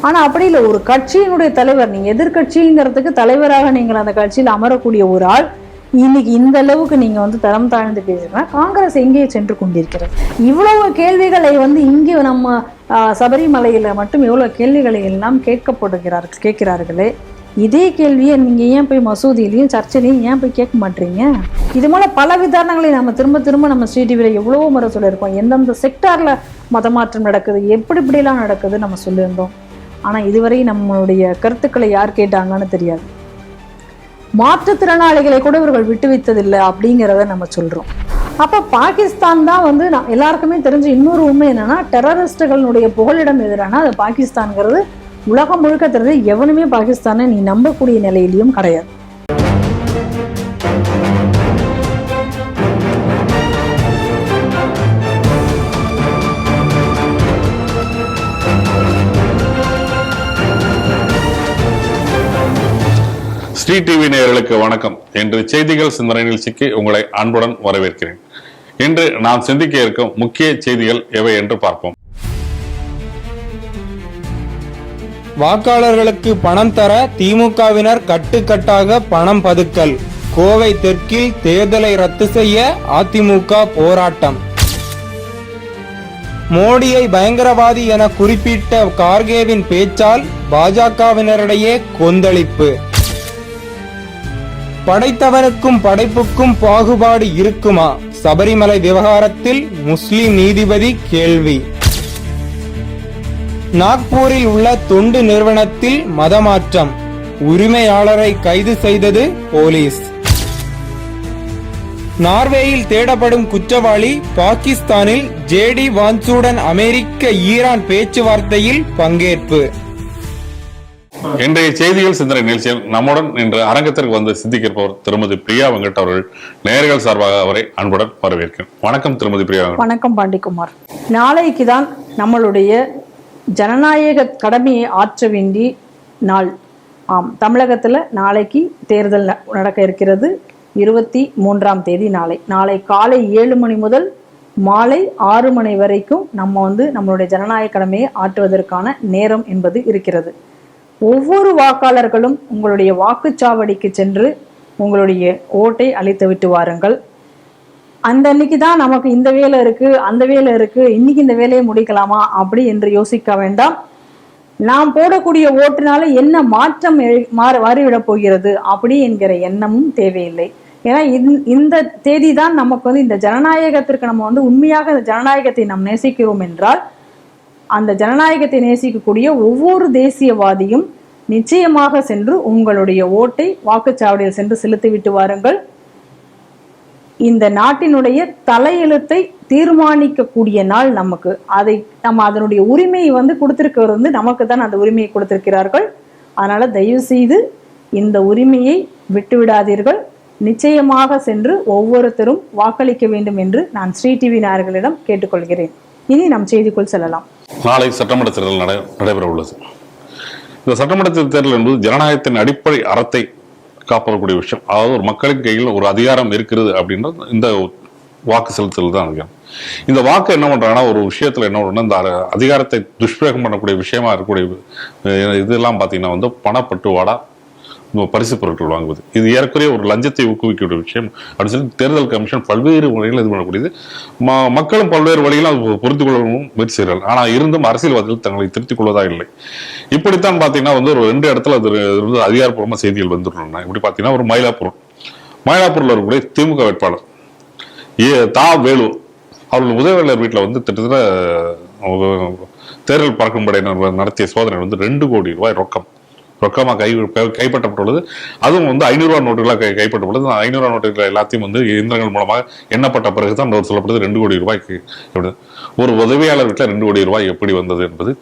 ஆனால் அப்படி இல்லை, ஒரு கட்சியினுடைய தலைவர், நீங்கள் எதிர்கட்சிங்கிறதுக்கு தலைவராக நீங்கள் அந்த கட்சியில் அமரக்கூடிய ஒரு ஆள் இன்னைக்கு இந்த அளவுக்கு நீங்க தரம் தாழ்ந்து பேசுறீங்கன்னா காங்கிரஸ் எங்கே சென்று கொண்டிருக்கிறது? இவ்வளவு கேள்விகளை இங்கே நம்ம சபரிமலையில மட்டும் எவ்வளவு கேள்விகளை எல்லாம் கேட்கிறார்களே, இதே கேள்வியை நீங்க ஏன் போய் மசூதியிலையும் சர்ச்சிலையும் ஏன் போய் கேட்க மாட்டீங்க? இது போல பல விதாரணங்களை நம்ம திரும்ப திரும்ப நம்ம ஸ்ரீ டிவியில எவ்வளவோ முறை சொல்லியிருக்கோம். எந்தெந்த செக்டார்ல மதமாற்றம் நடக்குது, எப்படிலாம் நடக்குது நம்ம சொல்லியிருந்தோம். ஆனா இதுவரை நம்மளுடைய கருத்துக்களை யார் கேட்டாங்கன்னு தெரியாது. மாற்றுத்திறனாளிகளை கூட இவர்கள் விட்டு வைத்ததில்லை அப்படிங்கிறத நம்ம சொல்றோம். அப்ப பாகிஸ்தான் தான் எல்லாருக்குமே தெரிஞ்ச இன்னொரு உண்மை என்னன்னா, டெரரிஸ்டுகளுடைய புகலிடம் எதிரான அது பாகிஸ்தான்ங்கிறது உலகம் முழுக்க தெரிஞ்சு. எவனுமே பாகிஸ்தானை நீ நம்பக்கூடிய நிலையிலையும் கிடையாது. ஸ்ரீ டிவி நேயர்களுக்கு வணக்கம். இன்று செய்திகள் சிந்தனை நிகழ்ச்சிக்கு உங்களை அன்புடன் வரவேற்கிறேன். இன்று நாம் சிந்திக்க இருக்கும் முக்கிய செய்திகள் எவை என்று பார்ப்போம். வாக்காளர்களுக்கு பணம் தர திமுகவினர் கட்டுக்கட்டாக பணம் பதுக்கல். கோவை தெற்கில் தேர்தலை ரத்து செய்ய அதிமுக போராட்டம். மோடியை பயங்கரவாதி என குறிப்பிட்ட கார்கேவின் பேச்சால் பாஜகவினரிடையே கொந்தளிப்பு. படைத்தவனுக்கும் படைப்புக்கும் பாகுபாடு இருக்குமா? சபரிமலை விவகாரத்தில் முஸ்லிம் நீதிபதி கேள்வி. நாக்பூரில் உள்ள தொண்டு நிறுவனத்தில் மதமாற்றம், உரிமையாளரை கைது செய்தது போலீஸ். நார்வேயில் தேடப்படும் குற்றவாளி பாகிஸ்தானில் ஜேடி வான்ஸுடன் அமெரிக்க ஈரான் பேச்சுவார்த்தையில் பங்கேற்பு. இன்றைய செய்திகள் சிந்தனை நிகழ்ச்சியில் நம்முடன் இன்று அரங்கத்திற்கு வந்து சிந்திக்கிறப்பவர் திருமதி பிரியா வெங்கட் அவர்கள். நேயர்கள் சார்பாக அவரை அன்புடன் வரவேற்கிறேன். வணக்கம் திருமதி பிரியா. வணக்கம் பாண்டிக்குமார். நாளைக்கு தான் நம்மளுடைய ஜனநாயக கடமையை ஆற்ற வேண்டிய நாள். ஆம், தமிழகத்துல நாளைக்கு தேர்தல் நடக்க இருக்கிறது. 23ஆம் தேதி நாளை காலை 7 மணி முதல் மாலை 6 மணி வரைக்கும் நம்மளுடைய ஜனநாயக கடமையை ஆற்றுவதற்கான நேரம் என்பது இருக்கிறது. ஒவ்வொரு வாக்காளர்களும் உங்களுடைய வாக்குச்சாவடிக்கு சென்று உங்களுடைய ஓட்டை அளித்து விட்டு வாருங்கள். அந்த அன்னைக்கு தான் நமக்கு இந்த வேலை இருக்கு, அந்த வேலை இருக்கு, இன்னைக்கு இந்த வேலையை முடிக்கலாமா அப்படி என்று யோசிக்க வேண்டாம். நாம் போடக்கூடிய ஓட்டுனால என்ன மாற்றம் மாறிவிடப் போகிறது அப்படி என்கிற எண்ணமும் தேவையில்லை. ஏன்னா இந்த தேதி தான் நமக்கு இந்த ஜனநாயகத்திற்கு நம்ம உண்மையாக இந்த ஜனநாயகத்தை நாம் நேசிக்கிறோம் என்றால், அந்த ஜனநாயகத்தை நேசிக்கக்கூடிய ஒவ்வொரு தேசியவாதியும் நிச்சயமாக சென்று உங்களுடைய ஓட்டை வாக்குச்சாவடியில் சென்று செலுத்திவிட்டு வாருங்கள். இந்த நாட்டினுடைய தலையெழுத்தை தீர்மானிக்கக்கூடிய நாள் நமக்கு. நம்ம அதனுடைய உரிமையை கொடுத்திருக்கிறது நமக்கு தான் அந்த உரிமையை கொடுத்திருக்கிறார்கள். அதனால தயவு செய்து இந்த உரிமையை விட்டுவிடாதீர்கள். நிச்சயமாக சென்று ஒவ்வொருத்தரும் வாக்களிக்க வேண்டும் என்று நான் ஸ்ரீ டிவி நேயர்களிடம் கேட்டுக்கொள்கிறேன். இனி நம் செய்திக்குள் செல்லலாம். நாளை சட்டமன்ற தேர்தல் நடைபெற உள்ளது. இந்த சட்டமன்ற தேர்தல் என்பது ஜனநாயகத்தின் அடிப்படை அறத்தை காப்பாற்றக்கூடிய விஷயம். அதாவது ஒரு மக்களின் கையில் ஒரு அதிகாரம் இருக்கிறது அப்படின்றது இந்த வாக்கு செலுத்தல் தான் அதிகாரம். இந்த வாக்கு என்ன பண்றாங்கன்னா, ஒரு விஷயத்துல என்ன பண்றோம்னா, இந்த அதிகாரத்தை துஷ்பிரயோகம் பண்ணக்கூடிய விஷயமா இருக்கக்கூடிய இதெல்லாம் பாத்தீங்கன்னா பணப்பட்டுவாடா, பரிசு பொருட்கள் வாங்குவது, இது ஏறக்குறைய ஒரு லஞ்சத்தை ஊக்குவிக்கக்கூடிய விஷயம் அப்படின்னு சொல்லி தேர்தல் கமிஷன் பல்வேறு முறைகள் இது பண்ணக்கூடியது. மக்களும் பல்வேறு வழிகளும் அது பொறுத்துக் கொள்ளவும் முயற்சி செய்கிறார்கள். ஆனா இருந்தும் அரசியல்வாதிகள் தங்களை திருத்திக் கொள்வதா இல்லை. இப்படித்தான் பாத்தீங்கன்னா ஒரு 2 இடத்துல அது அதிகாரப்பூர்வமா செய்திகள் வந்துடுறோம். இப்படி பாத்தீங்கன்னா ஒரு மயிலாப்பூர்ல இருக்கக்கூடிய திமுக வேட்பாளர் வேலு அவர்கள் உதவியாளர் வீட்டுல கிட்டத்தட்ட தேர்தல் பறக்கும் படையினர் நடத்திய சோதனை 2 கோடி ரூபாய் ரொக்கமாக கைப்பற்றப்பட்டுள்ளது. அதுவும் 500 ரூபாய் நோட்டுகளாக கைப்பற்றப்பட்டது. 500 ரூபாய் நோட்டுகள் எல்லாத்தையும் இயந்திரங்கள் மூலமாக எண்ணப்பட்ட பிறகுதான் சொல்லப்படுது 2 கோடி ரூபாய்க்கு. ஒரு உதவியாளர் வீட்டில் 2 கோடி ரூபாய் எப்படி வந்தது என்பது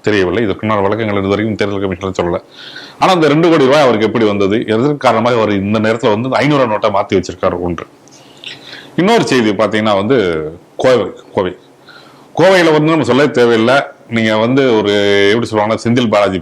தெரியவில்லை. இதற்கான வழக்கங்கள் இது வரைக்கும் தேர்தல் கமிஷன் சொல்லல. ஆனா அந்த 2 கோடி ரூபாய் அவருக்கு எப்படி வந்தது, எதற்கு காரணமாக அவர் இந்த நேரத்தில் 500 ரூபாய் நோட்டை மாற்றி வச்சிருக்காரு ஒன்று. இன்னொரு செய்தி பாத்தீங்கன்னா கோவையில நம்ம சொல்ல தேவையில்லை. நீங்க ஒரு எப்படி சொல்லுவாங்க, செந்தில் பாலாஜி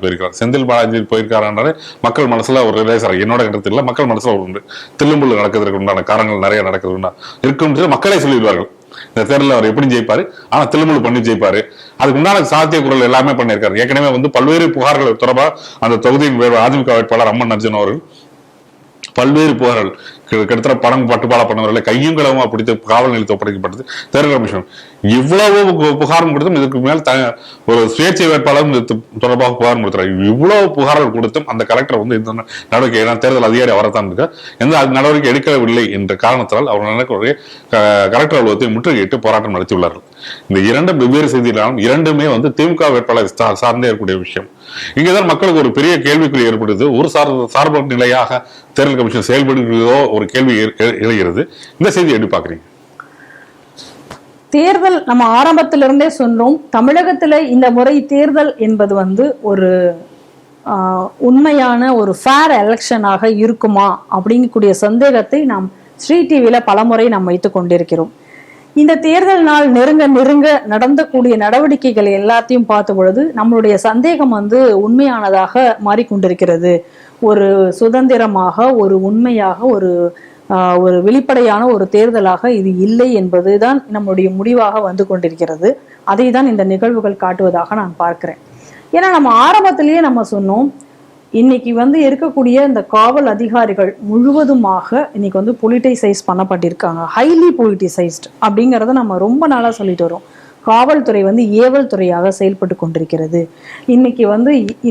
போயிருக்காருன்றாலே மக்கள் மனசுல ஒரு லேசர், என்னோட கருத்து இல்லை, மக்கள் மனசுல ஒரு தில்லும்புள்ளு நடக்கிறதுக்கு உண்டான காரணங்கள் நிறைய நடக்குதுன்னா இருக்கும் மக்களே சொல்லிடுவார்கள். இந்த தேர்தலில் அவர் எப்படி ஜெயிப்பாரு, ஆனா தில்லுமுள்ளு பண்ணி ஜெயிப்பாரு, அதுக்கு உண்டான சாத்திய குரல் எல்லாமே பண்ணியிருக்காரு. ஏற்கனவே பல்வேறு புகார்கள் தொடர்பாக அந்த தொகுதியின் அதிமுக வேட்பாளர் அம்மன் அர்ஜுன் அவர்கள் பல்வேறு புகார்கள் கிட்டத்தட்ட பணம் பட்டுப்பாடா பண்ணவர்களை கையும் களவுமா பிடித்து காவல் நிலையத்தில் ஒப்படைக்கப்பட்டது. தேர்தல் கமிஷன் இவ்வளவு புகாரும் கொடுத்தும் இதுக்கு மேல் ஒரு சுயேட்சை வேட்பாளரும் இது தொடர்பாக புகார் கொடுத்தார். இவ்வளவு புகார்கள் கொடுத்தும் அந்த கலெக்டர் இந்த நடவடிக்கை, தேர்தல் அதிகாரி அவரைத்தான் இருக்க எந்த நடவடிக்கை எடுக்கவில்லை என்ற காரணத்தால் அவர் நடக்கக்கூடிய கலெக்டர் அலுவலகத்தை முற்றுகையிட்டு போராட்டம் நடத்தியுள்ளார்கள். இந்த இரண்டு வெவ்வேறு செய்திகளாலும் இரண்டுமே திமுக வேட்பாளர் சார்ந்தே இருக்கக்கூடிய விஷயம். இங்கேதான் மக்களுக்கு ஒரு பெரிய கேள்விக்குறி ஏற்படுது. ஒரு சார்பு நிலையாக தேர்தல் கமிஷன் செயல்படுகிறதோ ஒரு கேள்வி எழுகிறது. இந்த செய்தி எப்படி பாக்குறீங்க? தேர்தல் நம்ம ஆரம்பத்திலிருந்தே சொன்னோம், தமிழகத்துல இந்த முறை தேர்தல் என்பது ஒரு உண்மையான ஒரு ஃபேர் எலெக்ஷனாக இருக்குமா அப்படிங்கக்கூடிய சந்தேகத்தை நாம் ஸ்ரீ டிவியில பலமுறை நாம் வைத்துக் கொண்டிருக்கிறோம். இந்த தேர்தல் நாள் நெருங்க நடந்தக்கூடிய நடவடிக்கைகள் எல்லாத்தையும் பார்த்த பொழுது நம்மளுடைய சந்தேகம் உண்மையானதாக மாறிக்கொண்டிருக்கிறது. ஒரு சுதந்திரமாக, ஒரு உண்மையாக, ஒரு வெளிப்படையான ஒரு தேர்தலாக இது இல்லை என்பதுதான் நம்முடைய முடிவாக வந்து கொண்டிருக்கிறது. அதை தான் இந்த நிகழ்வுகள் காட்டுவதாக நான் பார்க்கிறேன். ஏன்னா நம்ம ஆரம்பத்திலேயே நம்ம சொன்னோம், இன்னைக்கு இருக்கக்கூடிய இந்த காவல் அதிகாரிகள் முழுவதுமாக இன்னைக்கு பொலிட்டிசைஸ் பண்ணப்பட்டிருக்காங்க, ஹைலி பொலிட்டிசைஸ்ட் அப்படிங்கிறத நம்ம ரொம்ப நாளா சொல்லிட்டு வரோம். காவல்துறை ஏவல் துறையாக செயல்பட்டு கொண்டிருக்கிறது. இன்னைக்கு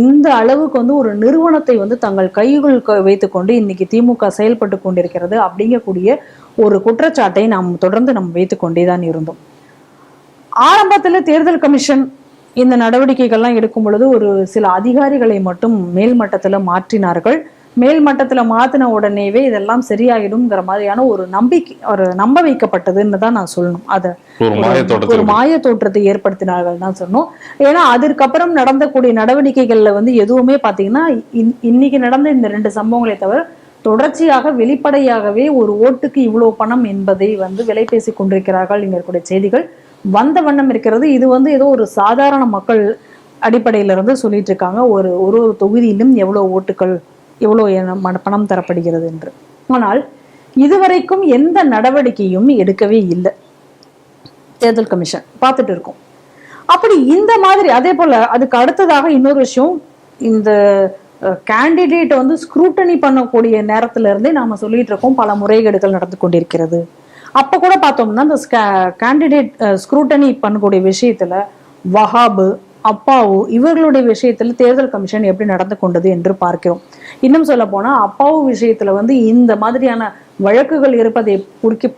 இந்த அளவுக்கு ஒரு நிறுவனத்தை தங்கள் கைகள் வைத்துக்கொண்டு இன்னைக்கு திமுக செயல்பட்டு கொண்டிருக்கிறது அப்படிங்கக்கூடிய ஒரு குற்றச்சாட்டை நாம் தொடர்ந்து நம்ம வைத்துக் கொண்டேதான் இருந்தோம். ஆரம்பத்துல தேர்தல் கமிஷன் இந்த நடவடிக்கைகள்லாம் எடுக்கும் பொழுது ஒரு சில அதிகாரிகளை மட்டும் மேல்மட்டத்துல மாற்றினார்கள். மேல்மட்டத்துல மாத்தின உடனேவே இதெல்லாம் சரியாயிடும்ங்கிற மாதிரியான ஒரு நம்ப வைக்கப்பட்டதுன்னு தான் நான் சொல்லணும். அத ஒரு மாய தோற்றத்தை ஏற்படுத்தினார்கள் தான் சொன்னோம். ஏன்னா அதற்கப்புறம் நடந்தக்கூடிய நடவடிக்கைகள்ல எதுவுமே பாத்தீங்கன்னா இன்னைக்கு நடந்த இந்த 2 சம்பவங்களை தவிர தொடர்ச்சியாக வெளிப்படையாகவே ஒரு ஓட்டுக்கு இவ்வளவு பணம் என்பதை விலை பேசி கொண்டிருக்கிறார்கள் என்கிற செய்திகள் வந்த வண்ணம் இருக்கிறது. இது ஏதோ ஒரு சாதாரண மக்கள் அடிப்படையிலிருந்து சொல்லிட்டு இருக்காங்க, ஒரு தொகுதியிலும் எவ்வளவு ஓட்டுகள், எவ்வளவு பணம் தரப்படுகிறது என்று. ஆனால் இதுவரைக்கும் எந்த நடவடிக்கையும் எடுக்கவே இல்லை தேர்தல் கமிஷன். பார்த்துட்டு இருக்கோம். அப்படி இந்த மாதிரி அதே போல அதுக்கு அடுத்ததாக இன்னொரு விஷயம், இந்த கேண்டிடேட் ஸ்க்ரூட்டனி பண்ணக்கூடிய நேரத்துல இருந்தே நாம சொல்லிட்டு இருக்கோம் பல முறைகேடுகள் நடந்து கொண்டிருக்கிறது. அப்ப கூட பார்த்தோம்னா இந்த கேண்டிடேட் ஸ்க்ரூட்டனி பண்ணக்கூடிய விஷயத்துல வஹாபு, அப்பாவு இவர்களுடைய விஷயத்துல தேர்தல் கமிஷன் எப்படி நடந்து கொண்டது என்று பார்க்கிறோம். இன்னும் சொல்ல போனா அப்பாவு விஷயத்துல இந்த மாதிரியான வழக்குகள் இருப்பதை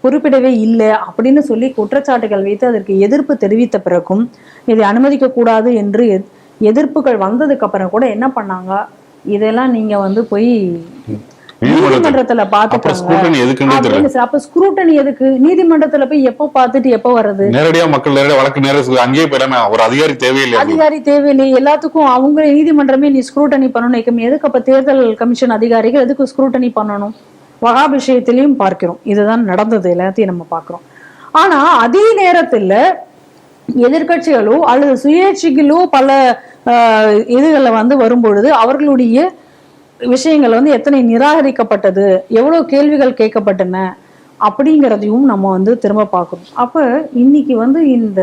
குறிப்பிடவே இல்லை அப்படின்னு சொல்லி குற்றச்சாட்டுகள் வைத்து அதற்கு எதிர்ப்பு தெரிவித்த பிறகும் இதை அனுமதிக்க கூடாது என்று எதிர்ப்புகள் வந்ததுக்கு அப்புறம் கூட என்ன பண்ணாங்க, இதெல்லாம் நீங்க போய் நீதிமன்றத்துல பாத்துட்டாங்க. அப்ப ஸ்க்ரூட்டனி எதுக்கு? நீதிமன்றத்துல போய் எப்ப பாத்துட்டு எப்ப வர்றது? நேரடியா மக்கள் வழக்கு அங்கேயே போயிடாம ஒரு அதிகாரி தேவையில்லை. எல்லாத்துக்கும் அவங்க நீதிமன்றமே நீ ஸ்க்ரூட்டனி பண்ணணும். எதுக்கு அப்ப தேர்தல் கமிஷன் அதிகாரிகள் எதுக்கு ஸ்க்ரூட்டனி பண்ணணும்? வகா விஷயத்திலையும் பார்க்கிறோம் இதுதான் நடந்தது, எல்லாத்தையும் நம்ம பார்க்கிறோம். ஆனா அதே நேரத்துல எதிர்கட்சிகளோ அல்லது சுயேட்சைகளோ பல இதுகளை வரும்பொழுது அவர்களுடைய விஷயங்கள் எத்தனை நிராகரிக்கப்பட்டது, எவ்வளவு கேள்விகள் கேட்கப்பட்டன அப்படிங்கிறதையும் நம்ம திரும்ப பார்க்கணும். அப்ப இன்னைக்கு இந்த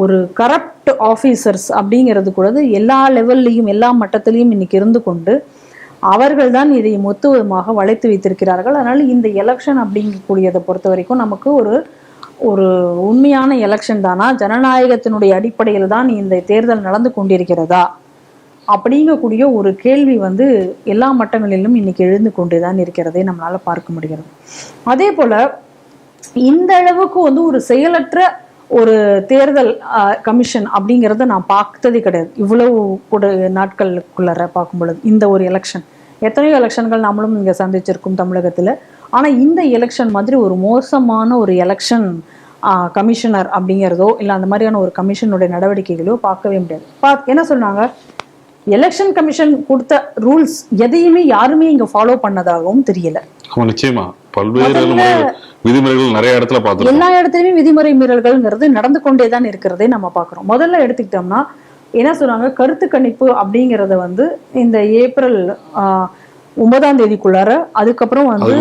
ஒரு கரப்ட் ஆபீசர்ஸ் அப்படிங்கிறது கூட எல்லா லெவல்லையும் எல்லா மட்டத்திலையும் இன்னைக்கு இருந்து கொண்டு அவர்கள் தான் இதை மொத்தமாக வளைத்து வைத்திருக்கிறார்கள். அதனால இந்த எலெக்ஷன் அப்படிங்கக்கூடியதை பொறுத்த வரைக்கும் நமக்கு ஒரு உண்மையான எலெக்ஷன் தானா, ஜனநாயகத்தினுடைய அடிப்படையில் தான் இந்த தேர்தல் நடந்து கொண்டிருக்கிறதா அப்படிங்கக்கூடிய ஒரு கேள்வி எல்லா மட்டங்களிலும் இன்னைக்கு எழுந்து கொண்டுதான் இருக்கிறதை நம்மளால பார்க்க முடிகிறது. அதே போல இந்த அளவுக்கு ஒரு செயலற்ற ஒரு தேர்தல் கமிஷன் அப்படிங்கிறத நான் பார்த்ததே கிடையாது. இவ்வளவு கூட நாட்களுக்குள்ள பார்க்கும் பொழுது இந்த ஒரு எலெக்ஷன், எத்தனையோ எலெக்ஷன்கள் நம்மளும் இங்க சந்திச்சிருக்கோம் தமிழகத்துல. ஆனா இந்த எலெக்ஷன் மாதிரி ஒரு மோசமான ஒரு எலெக்ஷன் கமிஷனர் அப்படிங்கிறதோ இல்லை அந்த மாதிரியான ஒரு கமிஷனுடைய நடவடிக்கைகளோ பார்க்கவே முடியாது. என்ன சொன்னாங்க, எலெக்ஷன் கமிஷன் கொடுத்த ரூல்ஸ் எதையுமே யாருமே இங்க ஃபாலோ பண்ணதாகவும் தெரியல. நிச்சயமா பல்வேறு விதிமுறைகள் நிறைய இடத்துல பார்த்தோம். எல்லா இடத்துலயுமே விதிமுறை மீறல்கள்ங்கிறது நடந்து கொண்டேதான் இருக்கிறதே நம்ம பாக்குறோம். முதல்ல எடுத்துக்கிட்டோம்னா என்ன சொல்றாங்க, கருத்து கணிப்பு அப்படிங்கறத இந்த ஏப்ரல் 9ஆம் தேதிக்குள்ளார, அதுக்கப்புறம் வந்து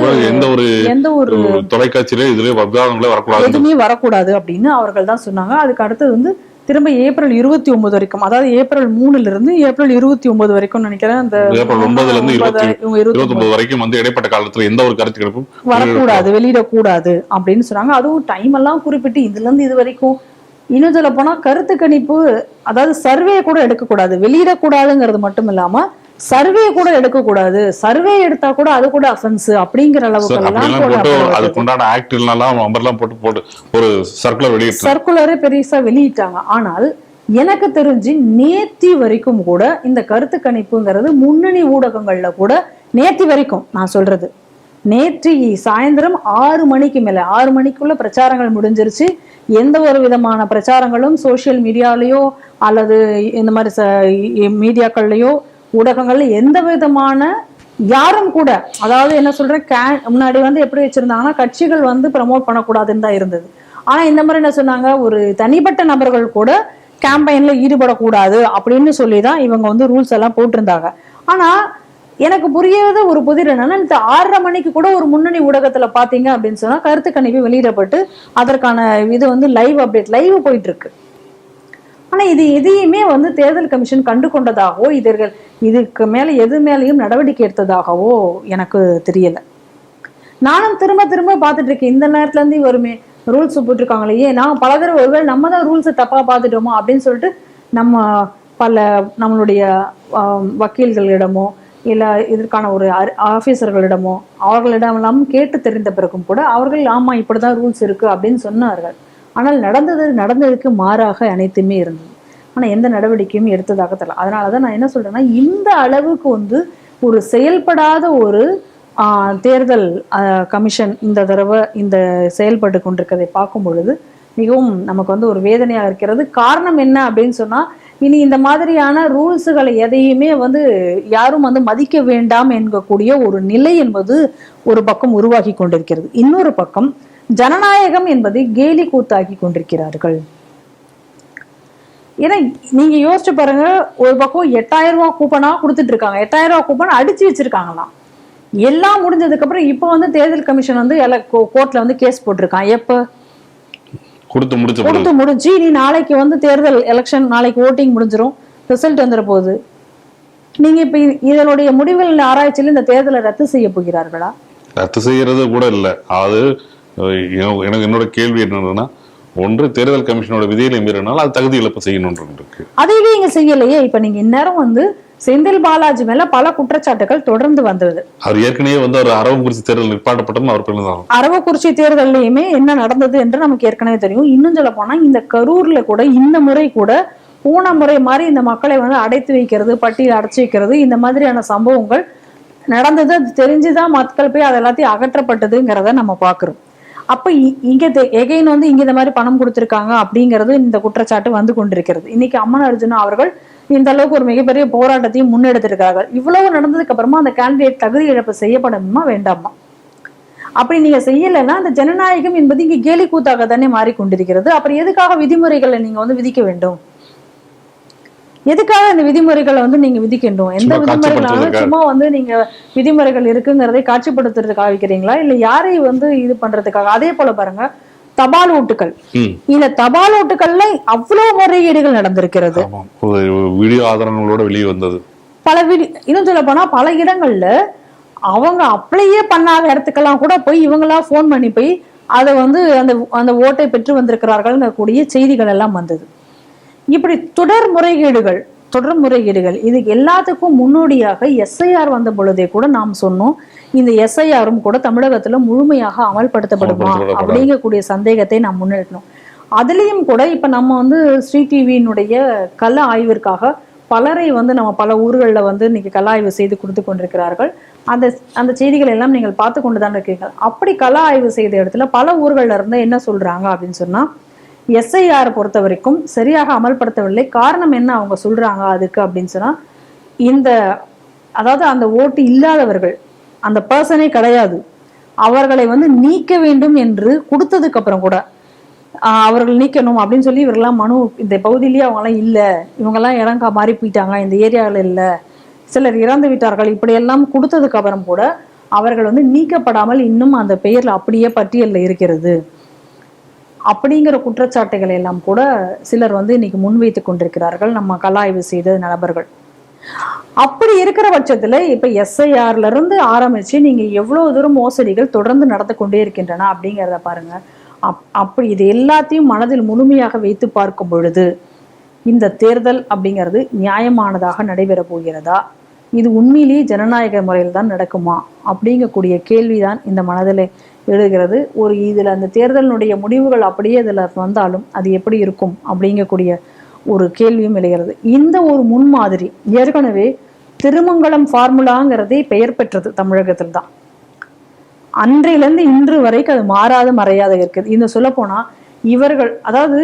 எந்த ஒரு தொலைக்காட்சியில இதுல விவாதங்களே வரக்கூடாது, எதுவுமே வரக்கூடாது அப்படின்னு அவர்கள் தான் சொன்னாங்க. அதுக்கு அடுத்தது வந்து திரும்ப ஏப்ரல் 29 வரைக்கும், அதாவது ஏப்ரல் 3ல இருந்து ஏப்ரல் 29 வரைக்கும் நினைக்கிறேன், அந்த ஏப்ரல் 9ல இருந்து 29 வரைக்கும் வந்து இடைப்பட்ட காலத்துல எந்த ஒரு கருத்து கணிப்பும் வரக்கூடாது, வெளியிடக்கூடாது அப்படின்னு சொன்னாங்க. அதுவும் டைம் எல்லாம் குறிப்பிட்டு இதுல இருந்து இது வரைக்கும். இன்னும் சொல்ல போனா கருத்து கணிப்பு, அதாவது சர்வே கூட எடுக்கக்கூடாது, வெளியிடக்கூடாதுங்கிறது மட்டும் இல்லாம சர்வே கூட எடுக்கக்கூடாது, சர்வே எடுத்தா கூட அது கூட அஃபென்ஸ் அப்படிங்கிற சர்க்குலரே பெருசா வெளியிட்டாங்க. ஆனால் எனக்கு தெரிஞ்சு நேத்தி வரைக்கும் கூட இந்த கருத்து கணிப்புங்கிறது முன்னணி ஊடகங்கள்ல கூட நேத்தி வரைக்கும், நான் சொல்றது நேற்று சாயந்தரம் 6 மணிக்கு மேல, 6 மணிக்குள்ள பிரச்சாரங்கள் முடிஞ்சிருச்சு. எந்த ஒரு விதமான பிரச்சாரங்களும் சோசியல் மீடியாலயோ அல்லது இந்த மாதிரி மீடியாக்கள்லயோ ஊடகங்கள்ல எந்த விதமான யாரும் கூட, அதாவது என்ன சொல்றேன், முன்னாடி வந்து எப்படி வச்சிருந்தாங்கன்னா கட்சிகள் வந்து ப்ரமோட் பண்ணக்கூடாதுன்னு தான் இருந்தது. ஆனா இந்த மாதிரி என்ன சொன்னாங்க, ஒரு தனிப்பட்ட நபர்கள் கூட கேம்பெயின்ல ஈடுபடக்கூடாது அப்படின்னு சொல்லிதான் இவங்க வந்து ரூல்ஸ் எல்லாம் போட்டிருந்தாங்க. ஆனா எனக்கு புரியாத ஒரு புதிர் என்னன்னா, இந்த 6:30 மணிக்கு கூட ஒரு முன்னணி ஊடகத்துல பாத்தீங்க அப்படின்னு சொன்னா கருத்து கணிப்பு வெளியிடப்பட்டு அதற்கான இது வந்து லைவ் அப்டேட் லைவ் போயிட்டு இருக்கு. ஆனா இது எதையுமே வந்து தேர்தல் கமிஷன் கண்டு கொண்டதாகவோ இதுக்கு மேல எது மேலேயும் நடவடிக்கை எடுத்ததாகவோ எனக்கு தெரியல. நானும் திரும்ப திரும்ப பார்த்துட்டு இருக்கேன், இந்த நேரத்துல இருந்து வருமே ரூல்ஸ் போட்டிருக்காங்களே, நான் பல தடவை ஒருவேளை நம்ம தான் ரூல்ஸ் தப்பா பார்த்துட்டோமோ அப்படின்னு சொல்லிட்டு நம்மளுடைய வக்கீல்களிடமோ இல்ல இதற்கான ஒரு ஆபீசர்களிடமோ அவர்களிடம் எல்லாம் கேட்டு தெரிந்த பிறகும் கூட அவர்கள் ஆமா இப்படிதான் ரூல்ஸ் இருக்கு அப்படின்னு சொன்னார்கள். ஆனால் நடந்ததுக்கு மாறாக அனைத்துமே இருந்தது. ஆனா எந்த நடவடிக்கையும் எடுத்ததாக தெரியல. அதனாலதான் நான் என்ன சொல்றேன்னா, இந்த அளவுக்கு வந்து ஒரு செயல்படாத ஒரு தேர்தல் கமிஷன் இந்த தடவை இந்த செயல்பட்டு கொண்டிருக்கிறதை பார்க்கும் பொழுது மிகவும் நமக்கு வந்து ஒரு வேதனையாக இருக்கிறது. காரணம் என்ன அப்படின்னு சொன்னா, இனி இந்த மாதிரியான ரூல்ஸுகளை எதையுமே வந்து யாரும் வந்து மதிக்க வேண்டாம் என்கக்கூடிய ஒரு நிலை என்பது ஒரு பக்கம் உருவாகி கொண்டிருக்கிறது. இன்னொரு பக்கம் ஜனநாயகம் என்பதை கேலி கூத்தாக்கி கொண்டிருக்கிறார்கள். ஏன்னா நீங்க யோசிச்சு பாருங்க, ஒரு பக்கம் 8000 ரூபாய் கூப்பனா கொடுத்துட்டு இருக்காங்க, 8000 ரூபாய் கூப்பன் அடிச்சு வச்சிருக்காங்களாம். எல்லாம் முடிஞ்சதுக்கு அப்புறம் இப்ப வந்து தேர்தல் கமிஷன் வந்து கோர்ட்ல வந்து கேஸ் போட்டிருக்கான். எப்ப கொடுத்து முடிஞ்சு நீ நாளைக்கு வந்து தேர்தல் எலெக்ஷன், நாளைக்கு ஓட்டிங் முடிஞ்சிரும், ரிசல்ட் வந்துட போகுது. நீங்க இப்ப இதனுடைய முடிவுகள் ஆராய்ச்சியில் இந்த தேர்தலை ரத்து செய்ய போகிறார்களா? ரத்து செய்யறது கூட இல்ல. அது எனக்கு என்னோட கேள்வி என்னன்னா, ஒன்று தேர்தல் கமிஷனோட விதிகளை மீறினால் அது தகுதி இழப்பு செய்யணும் இருக்கு. அதையே இங்க செய்யலையே. இப்ப நீங்க இந்நேரம் வந்து செந்தில் பாலாஜி மேல பல குற்றச்சாட்டுகள் தொடர்ந்து வந்தது. அவர் ஏற்கனவே வந்து ஒரு அரவக்குறிச்சி தேர்தல் நிற்பாட்டப்பட்டது அவர் பிறந்தாங்க. அரவக்குறிச்சி தேர்தலையுமே என்ன நடந்தது என்று நமக்கு ஏற்கனவே தெரியும். இன்னும் சொல்ல போனா இந்த கரூர்ல கூட இந்த முறை கூட போன முறை மாதிரி இந்த மக்களை வந்து அடைத்து வைக்கிறது, பட்டியல் அடைச்சி வைக்கிறது, இந்த மாதிரியான சம்பவங்கள் நடந்தது. அது தெரிஞ்சுதான் மக்கள் போய் அது எல்லாத்தையும் அகற்றப்பட்டதுங்கிறத நம்ம பாக்குறோம். அப்ப இங்க எகைன் வந்து இங்க இந்த மாதிரி பணம் கொடுத்திருக்காங்க அப்படிங்கிறது இந்த குற்றச்சாட்டு வந்து கொண்டிருக்கிறது. இன்னைக்கு அம்மன் அர்ஜுனா அவர்கள் இந்த அளவுக்கு ஒரு மிகப்பெரிய போராட்டத்தையும் முன்னெடுத்திருக்கார்கள். இவ்வளவு நடந்ததுக்கு அப்புறமா அந்த கேண்டிடேட் தகுதி இழப்பு செய்யப்படணுமா வேண்டாமா? அப்படி நீங்க செய்யலைன்னா அந்த ஜனநாயகம் என்பது இங்க கேலி கூத்தாக தானே மாறிக்கொண்டிருக்கிறது. அப்புறம் எதுக்காக விதிமுறைகளை நீங்க வந்து விதிக்க வேண்டும்? எதுக்காக இந்த விதிமுறைகளை வந்து நீங்க விதிக்கணும்? எந்த விதிமுறைகளாலும் சும்மா வந்து நீங்க விதிமுறைகள் இருக்குங்கிறதை காட்சிப்படுத்துறதுக்காக வைக்கிறீங்களா, இல்ல யாரை வந்து இது பண்றதுக்காக? அதே போல பாருங்க, தபால் ஓட்டுகள், இந்த தபால் ஓட்டுகள்ல அவ்வளவு முறைகேடுகள் நடந்திருக்கிறது. வீடியோ ஆதாரங்களோட வெளியே வந்தது. இன்னும் சொல்ல போனா பல இடங்கள்ல அவங்க அப்ளையே பண்ணாத இடத்துக்கெல்லாம் கூட போய் இவங்களா போன் பண்ணி போய் அதை வந்து அந்த ஓட்டை பெற்று வந்திருக்கிறார்கள் கூடிய செய்திகள் எல்லாம் வந்தது. இப்படி தொடர் முறைகேடுகள் இதுக்கு எல்லாத்துக்கும் முன்னோடியாக எஸ்ஐஆர் வந்த பொழுதே கூட நாம் சொன்னோம், இந்த எஸ்ஐஆரும் கூட தமிழகத்துல முழுமையாக அமல்படுத்தப்படுமா அப்படிங்கக்கூடிய சந்தேகத்தை நாம் முன்னெடுக்கணும். அதுலயும் கூட இப்ப நம்ம வந்து ஸ்ரீ டிவியினுடைய கள ஆய்விற்காக பலரை வந்து நம்ம பல ஊர்களில் வந்து இன்னைக்கு கள ஆய்வு செய்து கொடுத்து கொண்டிருக்கிறார்கள். அந்த செய்திகள் எல்லாம் நீங்கள் பார்த்து கொண்டுதான் இருக்கீங்க. அப்படி கள ஆய்வு செய்த இடத்துல பல ஊர்கள்ல இருந்து என்ன சொல்றாங்க அப்படின்னு சொன்னா, எஸ்ஐஆர் பொறுத்த வரைக்கும் சரியாக அமல்படுத்தவில்லை. காரணம் என்ன அவங்க சொல்றாங்க அதுக்கு அப்படின்னு சொன்னா, அதாவது அந்த ஓட்டு இல்லாதவர்கள், அந்த பர்சனே கிடையாது, அவர்களை வந்து நீக்க வேண்டும் என்று கொடுத்ததுக்கு அப்புறம் கூட அவர்கள் நீக்கணும் அப்படின்னு சொல்லி இவர்கள்லாம் மனு, இந்த பகுதியிலேயே அவங்கெல்லாம் இல்லை, இவங்கெல்லாம் இறங்கா மாறி போயிட்டாங்க, இந்த ஏரியாவில் இல்லை, சிலர் இறந்து விட்டார்கள், இப்படியெல்லாம் கொடுத்ததுக்கு அப்புறம் கூட அவர்கள் வந்து நீக்கப்படாமல் இன்னும் அந்த பெயர்ல அப்படியே பட்டியலில் இருக்கிறது அப்படிங்கிற குற்றச்சாட்டுகளை எல்லாம் கூட சிலர் வந்து இன்னைக்கு முன்வைத்து கொண்டிருக்கிறார்கள் நம்ம கலாய்வு செய்த நபர்கள். அப்படி இருக்கிற பட்சத்துல இப்ப எஸ்ஐஆர்ல இருந்து ஆரம்பிச்சு நீங்க எவ்வளவு தூரம் மோசடிகள் தொடர்ந்து நடந்து கொண்டே இருக்கின்றன அப்படிங்கிறத பாருங்க. அப்படி இது எல்லாத்தையும் மனதில் முழுமையாக வைத்து பார்க்கும் பொழுது இந்த தேர்தல் அப்படிங்கிறது நியாயமானதாக நடைபெற போகிறதா, இது உண்மையிலேயே ஜனநாயக முறையில் தான் நடக்குமா அப்படிங்கக்கூடிய கேள்விதான் இந்த மனதில் எழுகிறது. ஒரு இதுல அந்த தேர்தலினுடைய முடிவுகள் அப்படியே இதுல வந்தாலும் அது எப்படி இருக்கும் அப்படிங்கக்கூடிய ஒரு கேள்வியும் எழுகிறது. இந்த ஒரு முன்மாதிரி ஏற்கனவே திருமங்கலம் ஃபார்முலாங்கிறதே பெயர் பெற்றது தமிழகத்தில் தான். அன்றையிலேருந்து இன்று வரைக்கும் அது மாறாத மறையாத இருக்குது. இந்த சொல்ல போனா இவர்கள் அதாவது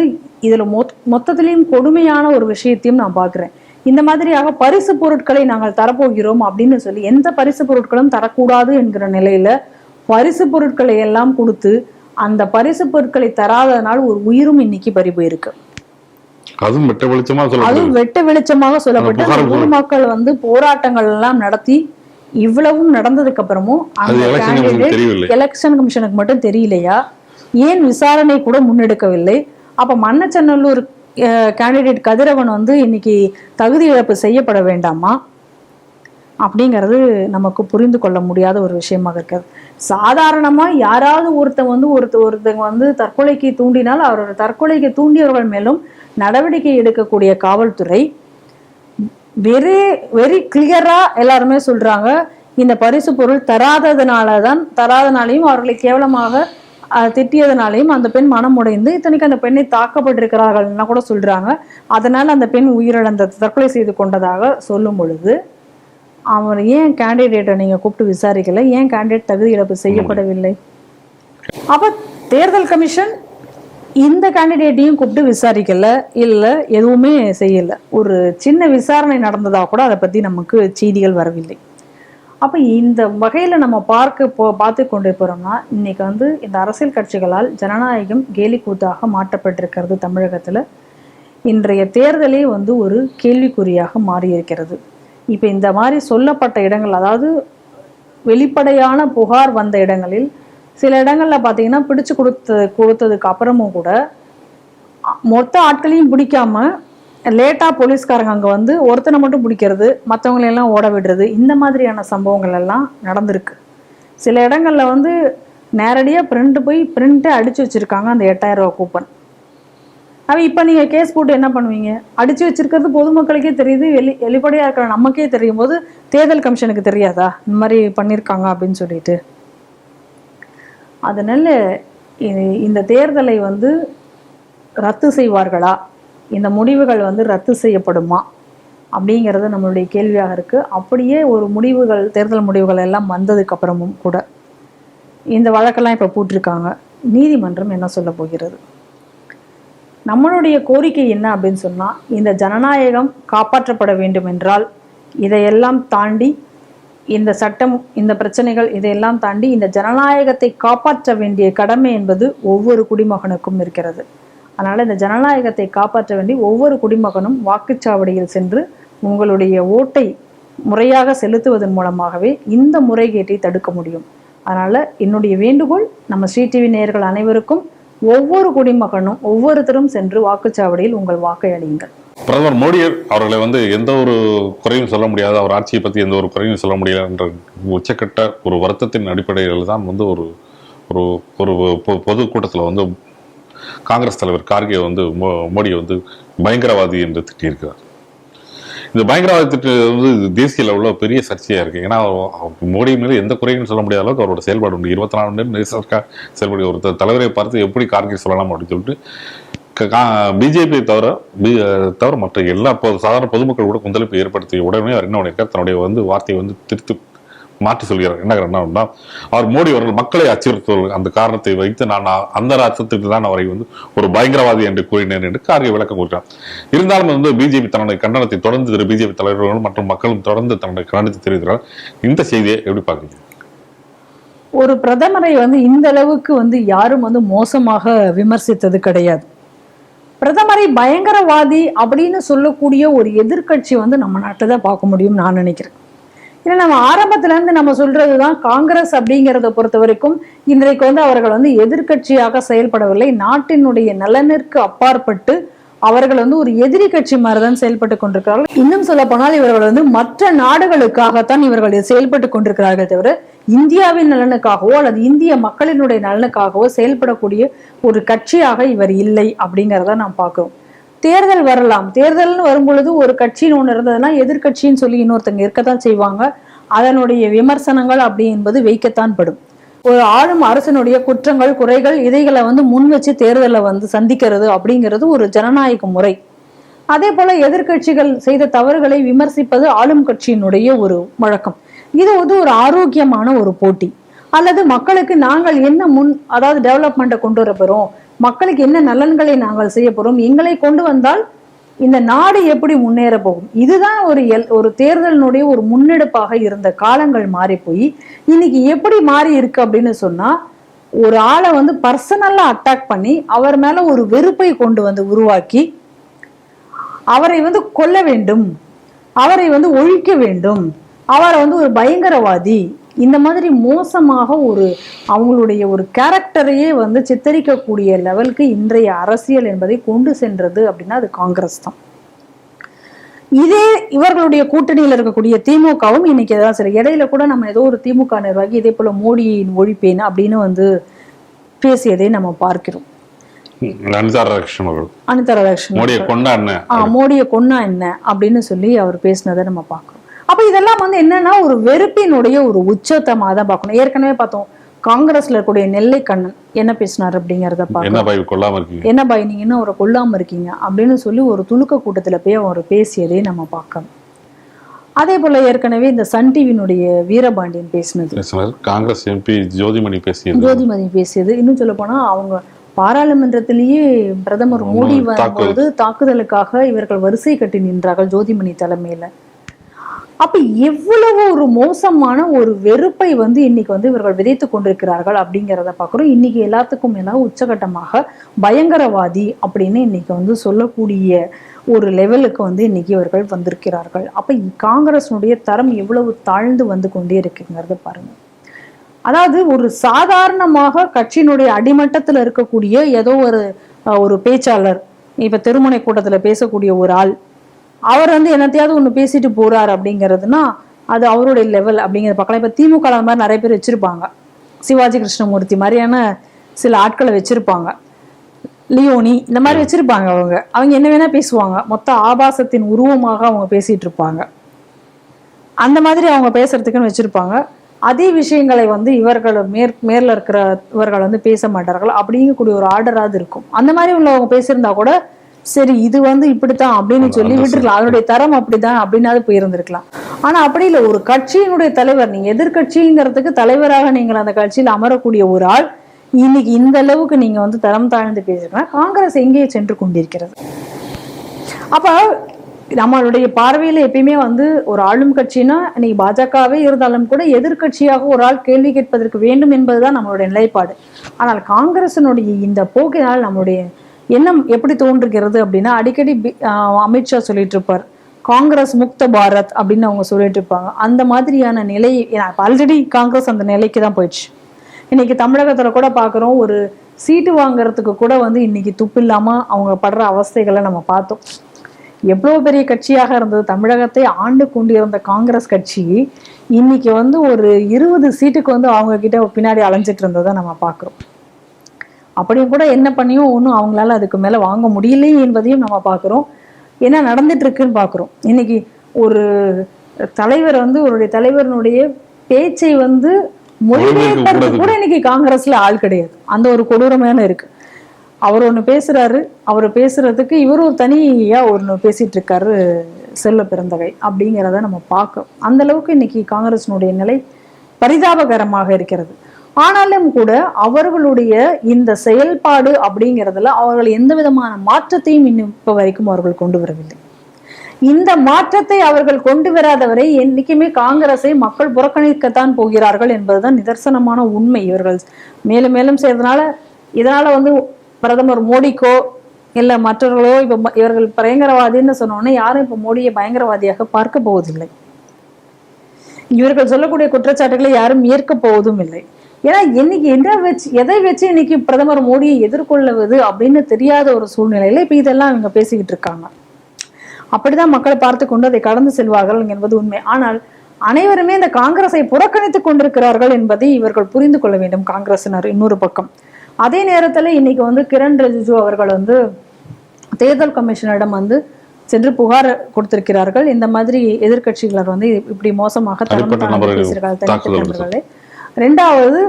இதுல மொத்தத்திலையும் கொடுமையான ஒரு விஷயத்தையும் நான் பார்க்கிறேன். இந்த மாதிரியாக பரிசு பொருட்களை நாங்கள் தரப்போகிறோம் அப்படின்னு சொல்லி எந்த பரிசு பொருட்களும் தரக்கூடாது என்கிற நிலையில பரிசு பொருட்களை எல்லாம் கொடுத்து அந்த பரிசு பொருட்களை தராதனால் ஒரு உயிரும் இன்னைக்கு பறி போயிருக்கு. அதுவும் வெட்ட வெளிச்சமாக சொல்லப்பட்டு ஊர் மக்கள் வந்து போராட்டங்கள் எல்லாம் நடத்தி இவ்வளவும் நடந்ததுக்கு அப்புறமும் அந்த எலெக்ஷன் கமிஷனுக்கு மட்டும் தெரியலையா, ஏன் விசாரணை கூட முன்னெடுக்கவில்லை? அப்ப மண்ணச்சநல்லூர் கேண்டிடேட் கதிரவன் வந்து இன்னைக்கு தகுதி இழப்பு செய்யப்பட வேண்டாமா அப்படிங்கிறது நமக்கு புரிந்து கொள்ள முடியாத ஒரு விஷயமாக இருக்கிறது. சாதாரணமா யாராவது ஒருத்தங்க வந்து தற்கொலைக்கு தூண்டினால் அவரோட தற்கொலைக்கு தூண்டியவர்கள் மேலும் நடவடிக்கை எடுக்கக்கூடிய காவல்துறை வெரி கிளியரா எல்லாருமே சொல்றாங்க, இந்த பரிசு பொருள் தராதனாலையும் அவர்களை கேவலமாக திட்டியதனாலையும் அந்த பெண் மனம் உடைந்து, இத்தனைக்கு அந்த பெண்ணை தாக்கப்பட்டிருக்கிறார்கள்னா கூட சொல்றாங்க. அதனால அந்த பெண் உயிரிழந்த தற்கொலை செய்து கொண்டதாக சொல்லும் பொழுது அவர் ஏன் கேண்டிடேட்டை நீங்க கூப்பிட்டு விசாரிக்கல? ஏன் கேண்டிடேட் தகுதி இழப்பு செய்யப்படவில்லை? அப்ப தேர்தல் கமிஷன் இந்த கேண்டிடேட்டையும் கூப்பிட்டு விசாரிக்கல, இல்ல எதுவுமே செய்யல. ஒரு சின்ன விசாரணை நடந்ததா கூட அதை பத்தி நமக்கு செய்திகள் வரவில்லை. அப்ப இந்த வகையில நம்ம பார்த்து கொண்டு போறோம்னா இன்னைக்கு வந்து இந்த அரசியல் கட்சிகளால் ஜனநாயகம் கேலி கூத்தாக மாற்றப்பட்டிருக்கிறது. தமிழகத்துல இன்றைய தேர்தலே வந்து ஒரு கேள்விக்குறியாக மாறி இருக்கிறது. இப்ப இந்த மாதிரி சொல்லப்பட்ட இடங்கள், அதாவது வெளிப்படையான புகார் வந்த இடங்களில் சில இடங்கள்ல பாத்தீங்கன்னா பிடிச்சு கொடுத்ததுக்கு அப்புறமும் கூட மொத்த ஆட்களையும் பிடிக்காம லேட்டா போலீஸ்காரங்க அங்க வந்து ஒருத்தனை மட்டும் பிடிக்கிறது, மற்றவங்களெல்லாம் ஓட விடுறது, இந்த மாதிரியான சம்பவங்கள் எல்லாம் நடந்திருக்கு. சில இடங்கள்ல வந்து நேரடியா பிரிண்ட் அடிச்சு வச்சிருக்காங்க அந்த 8000 ரூபாய் கூப்பன். இப்ப நீங்க கேஸ் போட்டு என்ன பண்ணுவீங்க? அடிச்சு வச்சிருக்கிறது பொதுமக்களுக்கே தெரியுது, வெளிப்படையா இருக்கிற நமக்கே தெரியும் போது தேர்தல் கமிஷனுக்கு தெரியாதா இந்த மாதிரி பண்ணிருக்காங்க அப்படின்னு சொல்லிட்டு? அதனால இந்த தேர்தலை வந்து ரத்து செய்வார்களா, இந்த முடிவுகள் வந்து ரத்து செய்யப்படுமா அப்படிங்கிறது நம்மளுடைய கேள்வியாக இருக்கு. அப்படியே ஒரு தேர்தல் முடிவுகள் எல்லாம் வந்ததுக்கு அப்புறமும் கூட இந்த வழக்கெல்லாம் இப்ப போட்டிருக்காங்க. நீதிமன்றம் என்ன சொல்ல போகிறது? நம்மளுடைய கோரிக்கை என்ன அப்படின்னு சொன்னா, இந்த ஜனநாயகம் காப்பாற்றப்பட வேண்டும் என்றால் இதையெல்லாம் தாண்டி இந்த சட்டம், இந்த பிரச்சனைகள், இதையெல்லாம் தாண்டி இந்த ஜனநாயகத்தை காப்பாற்ற வேண்டிய கடமை என்பது ஒவ்வொரு குடிமகனுக்கும் இருக்கிறது. அதனால இந்த ஜனநாயகத்தை காப்பாற்ற வேண்டி ஒவ்வொரு குடிமகனும் வாக்குச்சாவடியில் சென்று உங்களுடைய ஓட்டை முறையாக செலுத்துவதன் மூலமாகவே இந்த முறைகேட்டை தடுக்க முடியும். அதனால என்னுடைய வேண்டுகோள், நம்ம ஸ்ரீ டிவி நேயர்கள் அனைவருக்கும், ஒவ்வொரு குடிமகனும் ஒவ்வொருத்தரும் சென்று வாக்குச்சாவடியில் உங்கள் வாக்கை அளியுங்கள். பிரதமர் மோடி அவர்களை வந்து எந்த ஒரு குறையும் சொல்ல முடியாது, அவர் ஆட்சியை பற்றி எந்த ஒரு குறையும் சொல்ல முடியாது என்ற உச்சக்கட்ட ஒரு வருத்தத்தின் அடிப்படையில் தான் வந்து ஒரு ஒரு பொதுக்கூட்டத்தில் வந்து காங்கிரஸ் தலைவர் கார்கே வந்து மோடியை வந்து பயங்கரவாதி என்று திட்டியிருக்கிறார். இந்த பயங்கரவாத திட்டம் வந்து தேசிய லெவலில் பெரிய சர்ச்சையாக இருக்குது. ஏன்னா மோடி மேலே எந்த குறையும் சொல்ல முடியாத அளவுக்கு அவரோட செயல்பாடு உண்டு. 24 மணி நேரம் செயல்பட ஒரு தலைவரை பார்த்து எப்படி கார்கே சொல்லலாம் அப்படின்னு சொல்லிட்டு பிஜேபியை தவிர மற்ற எல்லா சாதாரண பொதுமக்கள் கூட கொந்தளிப்பு ஏற்படுத்திய உடனே அவர் என்ன பண்ணியிருக்கார், தன்னுடைய வந்து வார்த்தையை வந்து திருத்தி மாற்றி சொல்கிறார். என்ன அவர் மோடி அவர்கள் மக்களை அச்சுறுத்துவர்கள் அந்த காரணத்தை வைத்து நான் அந்த அர்த்தத்துக்கு தான் அவரை வந்து ஒரு பயங்கரவாதி என்று கூறினேன் என்று கார்கே விளக்கம் கொடுக்கிறார். இருந்தாலும் வந்து பிஜேபி தன்னுடைய கண்டனத்தை தொடர்ந்து பிஜேபி தலைவர்களும் மற்றும் மக்களும் தொடர்ந்து தன்னுடைய கண்டனத்தை தெரிவிக்கிறார். இந்த செய்தியை எப்படி பார்க்குறீங்க? ஒரு பிரதமரை வந்து இந்த அளவுக்கு வந்து யாரும் வந்து மோசமாக விமர்சித்தது கிடையாது. பிரதமரை பயங்கரவாதி அப்படின்னு சொல்லக்கூடிய ஒரு எதிர்க்கட்சி வந்து நம்ம நாட்டில் தான் பார்க்க முடியும் நான் நினைக்கிறேன். ஏன்னா நம்ம ஆரம்பத்துல இருந்து நம்ம சொல்றதுதான், காங்கிரஸ் அப்படிங்கிறத பொறுத்த வரைக்கும் இன்றைக்கு வந்து அவர்கள் வந்து எதிர்க்கட்சியாக செயல்படவில்லை. நாட்டினுடைய நலனிற்கு அப்பாற்பட்டு அவர்கள் வந்து ஒரு எதிரி கட்சி மாதிரிதான் செயல்பட்டு கொண்டிருக்கிறார்கள். இன்னும் சொல்ல போனால் இவர்கள் வந்து மற்ற நாடுகளுக்காகத்தான் இவர்கள் செயல்பட்டு கொண்டிருக்கிறார்கள் தவிர இந்தியாவின் நலனுக்காகவோ அல்லது இந்திய மக்களினுடைய நலனுக்காகவோ செயல்படக்கூடிய ஒரு கட்சியாக இவர் இல்லை அப்படிங்கிறத நாம் பார்க்கிறோம். தேர்தல் வரலாம், தேர்தல்னு வரும்பொழுது ஒரு கட்சின்னு ஒன்று இருந்ததுன்னா எதிர்கட்சின்னு சொல்லி இன்னொருத்தங்க இருக்கத்தான் செய்வாங்க. அதனுடைய விமர்சனங்கள் அப்படி என்பது வைக்கத்தான் படும். ஒரு ஆளும் அரசனுடைய குற்றங்கள் குறைகள் இதைகளை வந்து முன் வச்சு தேர்தலை வந்து சந்திக்கிறது அப்படிங்கிறது ஒரு ஜனநாயக முறை. அதே போல எதிர்கட்சிகள் செய்த தவறுகளை விமர்சிப்பது ஆளும் கட்சியினுடைய ஒரு வழக்கம். இது வந்து ஒரு ஆரோக்கியமான ஒரு போட்டி. அல்லது மக்களுக்கு நாங்கள் என்ன அதாவது டெவலப்மெண்ட்டை கொண்டு வர போறோம், மக்களுக்கு என்ன நலன்களை நாங்கள் செய்ய போறோம், எங்களை கொண்டு வந்தால் இந்த நாடு எப்படி முன்னேற போகும், இதுதான் ஒரு தேர்தலினுடைய ஒரு முன்னெடுப்பாக இருந்த காலங்கள் மாறி போய் இன்னைக்கு எப்படி மாறி இருக்கு அப்படின்னு சொன்னா, ஒரு ஆளை வந்து பர்சனலா அட்டாக் பண்ணி அவர் மேல ஒரு வெறுப்பை கொண்டு வந்து உருவாக்கி அவரை வந்து கொல்ல வேண்டும், அவரை வந்து ஒழிக்க வேண்டும், அவரை வந்து ஒரு பயங்கரவாதி, இந்த மாதிரி மோசமாக அவங்களுடைய ஒரு கேரக்டரையே வந்து சித்தரிக்கக்கூடிய லெவலுக்கு இன்றைய அரசியல் என்பதை கொண்டு சென்றது அப்படின்னா அது காங்கிரஸ் தான். இதே இவர்களுடைய கூட்டணியில் இருக்கக்கூடிய திமுகவும் இன்னைக்கு ஏதாவது சரி, இடையில கூட நம்ம ஏதோ ஒரு திமுக நிர்வாகி இதே போல மோடியின் ஒழிப்பேன் அப்படின்னு வந்து பேசியதை நம்ம பார்க்கிறோம். அனிதா ராதாகிருஷ்ணன் மோடியை கொன்னா என்ன அப்படின்னு சொல்லி அவர் பேசினதை நம்ம பார்க்கிறோம். அப்ப இதெல்லாம் வந்து என்னன்னா ஒரு வெறுப்பினுடைய ஒரு உச்சத்தமா தான் பார்க்கணும். ஏற்கனவே பார்த்தோம் காங்கிரஸ்ல இருக்கக்கூடிய நெல்லை கண்ணன் என்ன பேசினார் அப்படிங்கறத பார்க்கணும். என்ன பாய் நீங்க இன்னும் அவரை கொல்லாம இருக்கீங்க அப்படின்னு சொல்லி ஒரு துலுக்க கூட்டத்துல போய் அவர் பேசியதை நம்ம பார்க்கணும். அதே போல ஏற்கனவே இந்த சன் டிவியினுடைய வீரபாண்டியன் பேசினது, காங்கிரஸ் எம்பி ஜோதிமணி பேசியது, இன்னும் சொல்ல போனா அவங்க பாராளுமன்றத்திலேயே பிரதமர் மோடி வரும்போது தாக்குதலுக்காக இவர்கள் வரிசை கட்டி நின்றார்கள் ஜோதிமணி தலைமையில. அப்ப எவ்வளவு ஒரு மோசமான ஒரு வெறுப்பை வந்து இன்னைக்கு வந்து இவர்கள் விதைத்து கொண்டிருக்கிறார்கள் அப்படிங்கிறத பார்க்கிறோம். இன்னைக்கு எல்லாத்துக்கும் மேல உச்சகட்டமாக பயங்கரவாதி அப்படின்னு இன்னைக்கு வந்து சொல்லக்கூடிய ஒரு லெவலுக்கு வந்து இன்னைக்கு இவர்கள் வந்திருக்கிறார்கள். அப்ப காங்கிரஸினுடைய தரம் எவ்வளவு தாழ்ந்து வந்து கொண்டே இருக்குங்கிறத பாருங்க. அதாவது ஒரு சாதாரணமாக கட்சியினுடைய அடிமட்டத்துல இருக்கக்கூடிய ஏதோ ஒரு பேச்சாளர், இப்ப திருமுனை கூட்டத்துல பேசக்கூடிய ஒரு ஆள், அவர் வந்து என்னத்தையாவது ஒண்ணு பேசிட்டு போறாரு அப்படிங்கிறதுனா அது அவருடைய லெவல் அப்படிங்கிறத பார்க்கலாம். இப்ப திமுக மாதிரி நிறைய பேர் வச்சிருப்பாங்க, சிவாஜி கிருஷ்ணமூர்த்தி மாதிரியான சில ஆட்களை வச்சிருப்பாங்க, லியோனி இந்த மாதிரி வச்சிருப்பாங்க. அவங்க என்ன வேணா பேசுவாங்க, மொத்த ஆபாசத்தின் உருவமாக அவங்க பேசிட்டு இருப்பாங்க. அந்த மாதிரி அவங்க பேசுறதுக்குன்னு வச்சிருப்பாங்க. அதே விஷயங்களை வந்து இவர்கள் மேல இருக்கிற இவர்கள் வந்து பேச மாட்டார்கள் அப்படிங்கக்கூடிய ஒரு ஆர்டராது இருக்கும். அந்த மாதிரி உள்ளவங்க பேசியிருந்தா கூட சரி இது வந்து இப்படித்தான் அப்படின்னு சொல்லி விட்டுருக்கலாம், அதனுடைய தரம் அப்படிதான் அப்படின்னாவது போயிருந்திருக்கலாம். ஆனா அப்படி இல்லை, ஒரு கட்சியினுடைய தலைவர், நீங்க எதிர்கட்சிங்கிறதுக்கு தலைவராக நீங்கள் அந்த கட்சியில் அமரக்கூடிய ஒரு ஆள் இன்னைக்கு இந்த அளவுக்கு நீங்க வந்து தரம் தாழ்ந்து பேசுறீங்கன்னா காங்கிரஸ் எங்கேயே சென்று கொண்டிருக்கிறது. அப்ப நம்மளுடைய பார்வையில எப்பயுமே வந்து ஒரு ஆளும் கட்சினா இன்னைக்கு பாஜகவே இருந்தாலும் கூட எதிர்கட்சியாக ஒரு ஆள் கேள்வி கேட்பதற்கு வேண்டும் என்பதுதான் நம்மளுடைய நிலைப்பாடு. ஆனால் காங்கிரசினுடைய இந்த போக்கினால் நம்மளுடைய எண்ணம் எப்படி தோன்றுகிறது அப்படின்னா, அடிக்கடி அமித்ஷா சொல்லிட்டு இருப்பார் காங்கிரஸ் முக்த பாரத் அப்படின்னு அவங்க சொல்லிட்டு இருப்பாங்க. அந்த மாதிரியான நிலை ஆல்ரெடி காங்கிரஸ் அந்த நிலைக்கு தான் போயிடுச்சு. இன்னைக்கு தமிழகத்துல கூட பாக்குறோம், ஒரு சீட்டு வாங்குறதுக்கு கூட வந்து இன்னைக்கு துப்பு இல்லாம அவங்க படுற அவஸ்தைகளை நம்ம பார்த்தோம். எவ்வளவு பெரிய கட்சியாக இருந்தது, தமிழகத்தை ஆண்டு கொண்டிருந்த காங்கிரஸ் கட்சி இன்னைக்கு வந்து ஒரு 20 சீட்டுக்கு வந்து அவங்க கிட்ட பின்னாடி அலைஞ்சிட்டு இருந்ததை நம்ம பார்க்கிறோம். அப்படியும் கூட என்ன பண்ணியும் ஒன்றும் அவங்களால அதுக்கு மேல வாங்க முடியலை என்பதையும் நம்ம பார்க்கிறோம். என்ன நடந்துட்டு இருக்குன்னு பார்க்கிறோம். இன்னைக்கு ஒரு தலைவர் வந்து ஒரு தலைவருடைய பேச்சை வந்து மொழிபெயர்ப்பதற்கு கூட இன்னைக்கு காங்கிரஸ்ல ஆள் கிடையாது. அந்த ஒரு கொடூரமான இருக்கு. அவர் ஒண்ணு பேசுறாரு, அவர் பேசுறதுக்கு இவர் ஒரு தனியா ஒன்று பேசிட்டு இருக்காரு, செல்ல பிறந்தகை அப்படிங்கிறத நம்ம பார்க்கிறோம். அந்த அளவுக்கு இன்னைக்கு காங்கிரஸினுடைய நிலை பரிதாபகரமாக இருக்கிறது. ஆனாலும் கூட அவர்களுடைய இந்த செயல்பாடு அப்படிங்கிறதுல அவர்கள் எந்த விதமான மாற்றத்தையும் இன்னும் இப்ப வரைக்கும் அவர்கள் கொண்டு வரவில்லை. இந்த மாற்றத்தை அவர்கள் கொண்டு வராதவரை என்னைக்குமே காங்கிரஸை மக்கள் புறக்கணிக்கத்தான் போகிறார்கள் என்பதுதான் நிதர்சனமான உண்மை. இவர்கள் மேலும் மேலும் செய்யறதுனால இதனால வந்து பிரதமர் மோடிக்கோ இல்லை மற்றவர்களோ இப்போ இவர்கள் பயங்கரவாதின்னு சொன்னோன்னே யாரும் இப்போ மோடியை பயங்கரவாதியாக பார்க்க போவதில்லை. இவர்கள் சொல்லக்கூடிய குற்றச்சாட்டுகளை யாரும் ஏற்க போவதும் இல்லை. ஏன்னா இன்னைக்கு எதை வச்சு இன்னைக்கு பிரதமர் மோடியை எதிர்கொள்ளுவது அப்படின்னு தெரியாத ஒரு சூழ்நிலையில இப்ப இதெல்லாம் இவங்க பேசிக்கிட்டு இருக்காங்க. அப்படிதான் மக்களை பார்த்து கொண்டு அதை கடந்து செல்வார்கள் என்பது உண்மை. ஆனால் அனைவருமே இந்த காங்கிரஸை புறக்கணித்துக் கொண்டிருக்கிறார்கள் என்பதை இவர்கள் புரிந்து கொள்ள வேண்டும், காங்கிரசினர். இன்னொரு பக்கம் அதே நேரத்துல இன்னைக்கு கிரண் ரிஜிஜு அவர்கள் தேர்தல் கமிஷனரிடம் சென்று புகார் கொடுத்திருக்கிறார்கள். இந்த மாதிரி எதிர்கட்சிகளர் இப்படி மோசமாக பேசுகிறார்கள். ரெண்டாவது,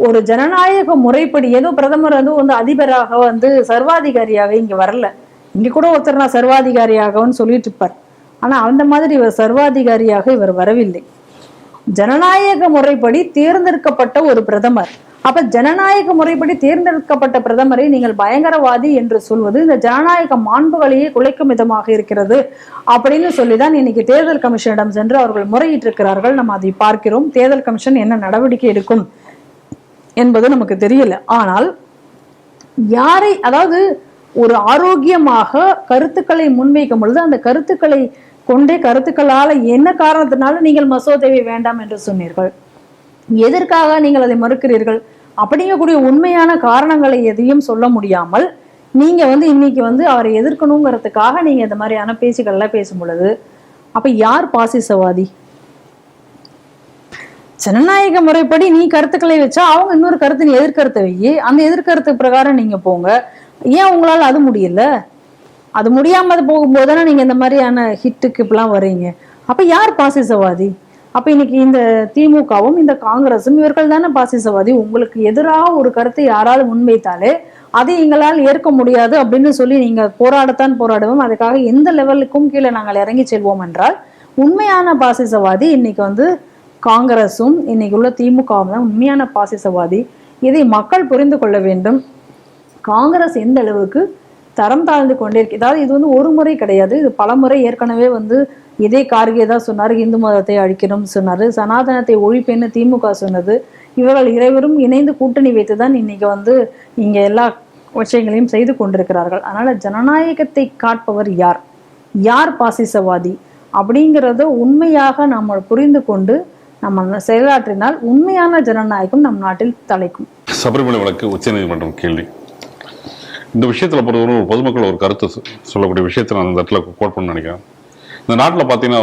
ஒரு ஜனநாயக முறைப்படி ஏதோ பிரதமர் அதிபராக சர்வாதிகாரியாக இங்க வரல. இங்க கூட ஒருத்தர் நான் சர்வாதிகாரியாகன்னு சொல்லிட்டு இருப்பார். ஆனா அந்த மாதிரி இவர் சர்வாதிகாரியாக இவர் வரவில்லை. ஜனநாயக முறைப்படி தேர்ந்தெடுக்கப்பட்ட ஒரு பிரதமர். அப்ப ஜனநாயக முறைப்படி தேர்ந்தெடுக்கப்பட்ட பிரதமரை நீங்கள் பயங்கரவாதி என்று சொல்வது இந்த ஜனநாயக மாண்புகளையே குலைக்கும் விதமாக இருக்கிறது அப்படின்னு சொல்லிதான் இன்னைக்கு தேர்தல் கமிஷனிடம் சென்று அவர்கள் முறையிட்டு இருக்கிறார்கள். நம்ம அதை பார்க்கிறோம். தேர்தல் கமிஷன் என்ன நடவடிக்கை எடுக்கும் என்பது நமக்கு தெரியல. ஆனால் யாரை, அதாவது ஒரு ஆரோக்கியமாக கருத்துக்களை முன்வைக்கும் பொழுது அந்த கருத்துக்களை கொண்டே கருத்துக்களால என்ன காரணத்தினால நீங்கள் மசோதாவை வேண்டாம் என்று சொன்னீர்கள், எதற்காக நீங்கள் அதை மறுக்கிறீர்கள் அப்படிங்கக்கூடிய உண்மையான காரணங்களை எதையும் சொல்ல முடியாமல் நீங்க இன்னைக்கு அவரை எதிர்க்கணுங்கிறதுக்காக நீங்க இந்த மாதிரியான பேச்சுக்கள்லாம் பேசும் பொழுது அப்ப யார் பாசிசவாதி? ஜனநாயக முறைப்படி நீ கருத்துக்களை வச்சா அவங்க இன்னொரு கருத்து, நீ எதிர்கருத்தை வையி, அந்த எதிர்கருத்து பிரகாரம் நீங்க போங்க. ஏன் உங்களால அது முடியல? அது முடியாம போகும்போது தானே நீங்க இந்த மாதிரியான ஹிட்டுக்கு இப்பெல்லாம் வர்றீங்க. அப்ப யார் பாசிசவாதி? அப்ப இன்னைக்கு இந்த திமுகவும் இந்த காங்கிரசும் இவர்கள் தானே பாசிசவாதி. உங்களுக்கு எதிராக ஒரு கருத்தை யாராவது முன்வைத்தாலே அதை எங்களால் ஏற்க முடியாது அப்படின்னு சொல்லி நீங்க போராடத்தான் போராடுவோம், அதுக்காக எந்த லெவலுக்கும் கீழே நாங்கள் இறங்கி செல்வோம் என்றால் உண்மையான பாசிசவாதி இன்னைக்கு காங்கிரசும் இன்னைக்கு உள்ள திமுகவும் தான் உண்மையான பாசிசவாதி. இதை மக்கள் புரிந்து கொள்ள வேண்டும். காங்கிரஸ் எந்த அளவுக்கு தரம் தாழ்ந்து கொண்டே இருக்கு. அதாவது இது ஒரு முறை கிடையாது, இது பல முறை ஏற்கனவே இதே கார்கே தான் சொன்னார், இந்து மதத்தை அழிக்கணும்னு சொன்னாரு, சனாதனத்தை ஒழிப்பேன்னு திமுக சொன்னது. இவர்கள் இறைவரும் இணைந்து கூட்டணி வைத்துதான் இன்னைக்கு இங்க எல்லா விஷயங்களையும் செய்து கொண்டிருக்கிறார்கள். அதனால ஜனநாயகத்தை காட்பவர் யார், யார் பாசிசவாதி அப்படிங்கிறத உண்மையாக நம்ம புரிந்து கொண்டு நம்ம செயலாற்றினால் உண்மையான ஜனநாயகம் நம் நாட்டில் தலைக்கும். சபரிமலை வழக்கு உச்சநீதிமன்றம் கேள்வி. இந்த விஷயத்துல பொறுத்தவரை ஒரு பொதுமக்கள் ஒரு கருத்து சொல்லக்கூடிய விஷயத்தை நான் அந்த இடத்துல கோட் பண்ண நினைக்கிறேன். இந்த நாட்டில் பார்த்தீங்கன்னா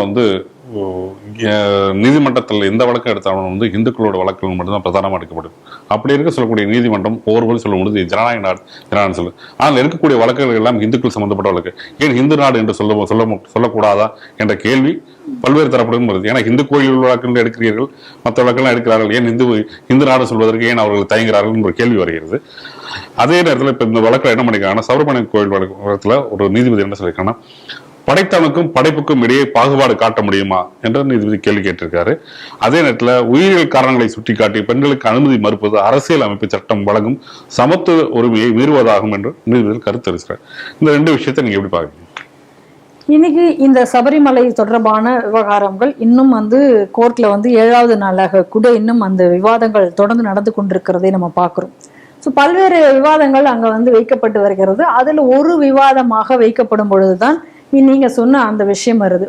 நீதிமன்றத்தில் எந்த வழக்கம் எடுத்தாலும் இந்துக்களோட வழக்குகள் மட்டும்தான் பிரதானமாக எடுக்கப்படுது. அப்படி இருக்க சொல்லக்கூடிய நீதிமன்றம் ஒவ்வொரு சொல்லும்போது ஜனநாயக நாடு ஜனநாயகம் சொல்லு. ஆனால் இருக்கக்கூடிய வழக்குகள் எல்லாம் இந்துக்கள் சம்பந்தப்பட்ட வழக்கு. ஏன் இந்து நாடு என்று சொல்லக்கூடாதா என்ற கேள்வி பல்வேறு தரப்படும் வருது. ஏன்னா இந்து கோயில் வழக்குகள் எடுக்கிறீர்கள், மற்ற வழக்கெல்லாம் எடுக்கிறார்கள், ஏன் இந்து நாடு சொல்வதற்கு ஏன் அவர்கள் தயங்குகிறார்கள் என்ற கேள்வி வருகிறது. அதே நேரத்தில் இப்போ இந்த வழக்கில் என்ன பண்ணிருக்காங்கன்னா, சபரிமலை கோயில் வழக்கில் ஒரு நீதிபதி என்ன சொல்லியிருக்காங்கன்னா, படைத்தவனுக்கும் படைப்புக்கும் இடையே பாகுபாடு காட்ட முடியுமா என்று நீதிபதி கேள்வி கேட்டிருக்காரு. அதே நேரத்தில் உயிரியல் காரணங்களை சுட்டிக்காட்டி பெண்களுக்கு அனுமதி மறுப்பது அரசியல் அமைப்பு சட்டம் வழங்கும் சமத்துவ உரிமையை மீறுவதாகும் என்று நீதிபதி கருத்து தெரிவிக்கிறார். இந்த ரெண்டு விஷயத்தை நீங்க எப்படி பாக்குறீங்க? இன்னைக்கு இந்த சபரிமலை தொடர்பான விவகாரங்கள் இன்னும் கோர்ட்ல 7வது நாளாக கூட இன்னும் அந்த விவாதங்கள் தொடர்ந்து நடந்து கொண்டிருக்கிறதை நம்ம பார்க்கிறோம். ஸோ பல்வேறு விவாதங்கள் அங்க வைக்கப்பட்டு வருகிறது. அதுல ஒரு விவாதமாக வைக்கப்படும் பொழுதுதான் நீங்க சொன்ன அந்த விஷயம் வருது.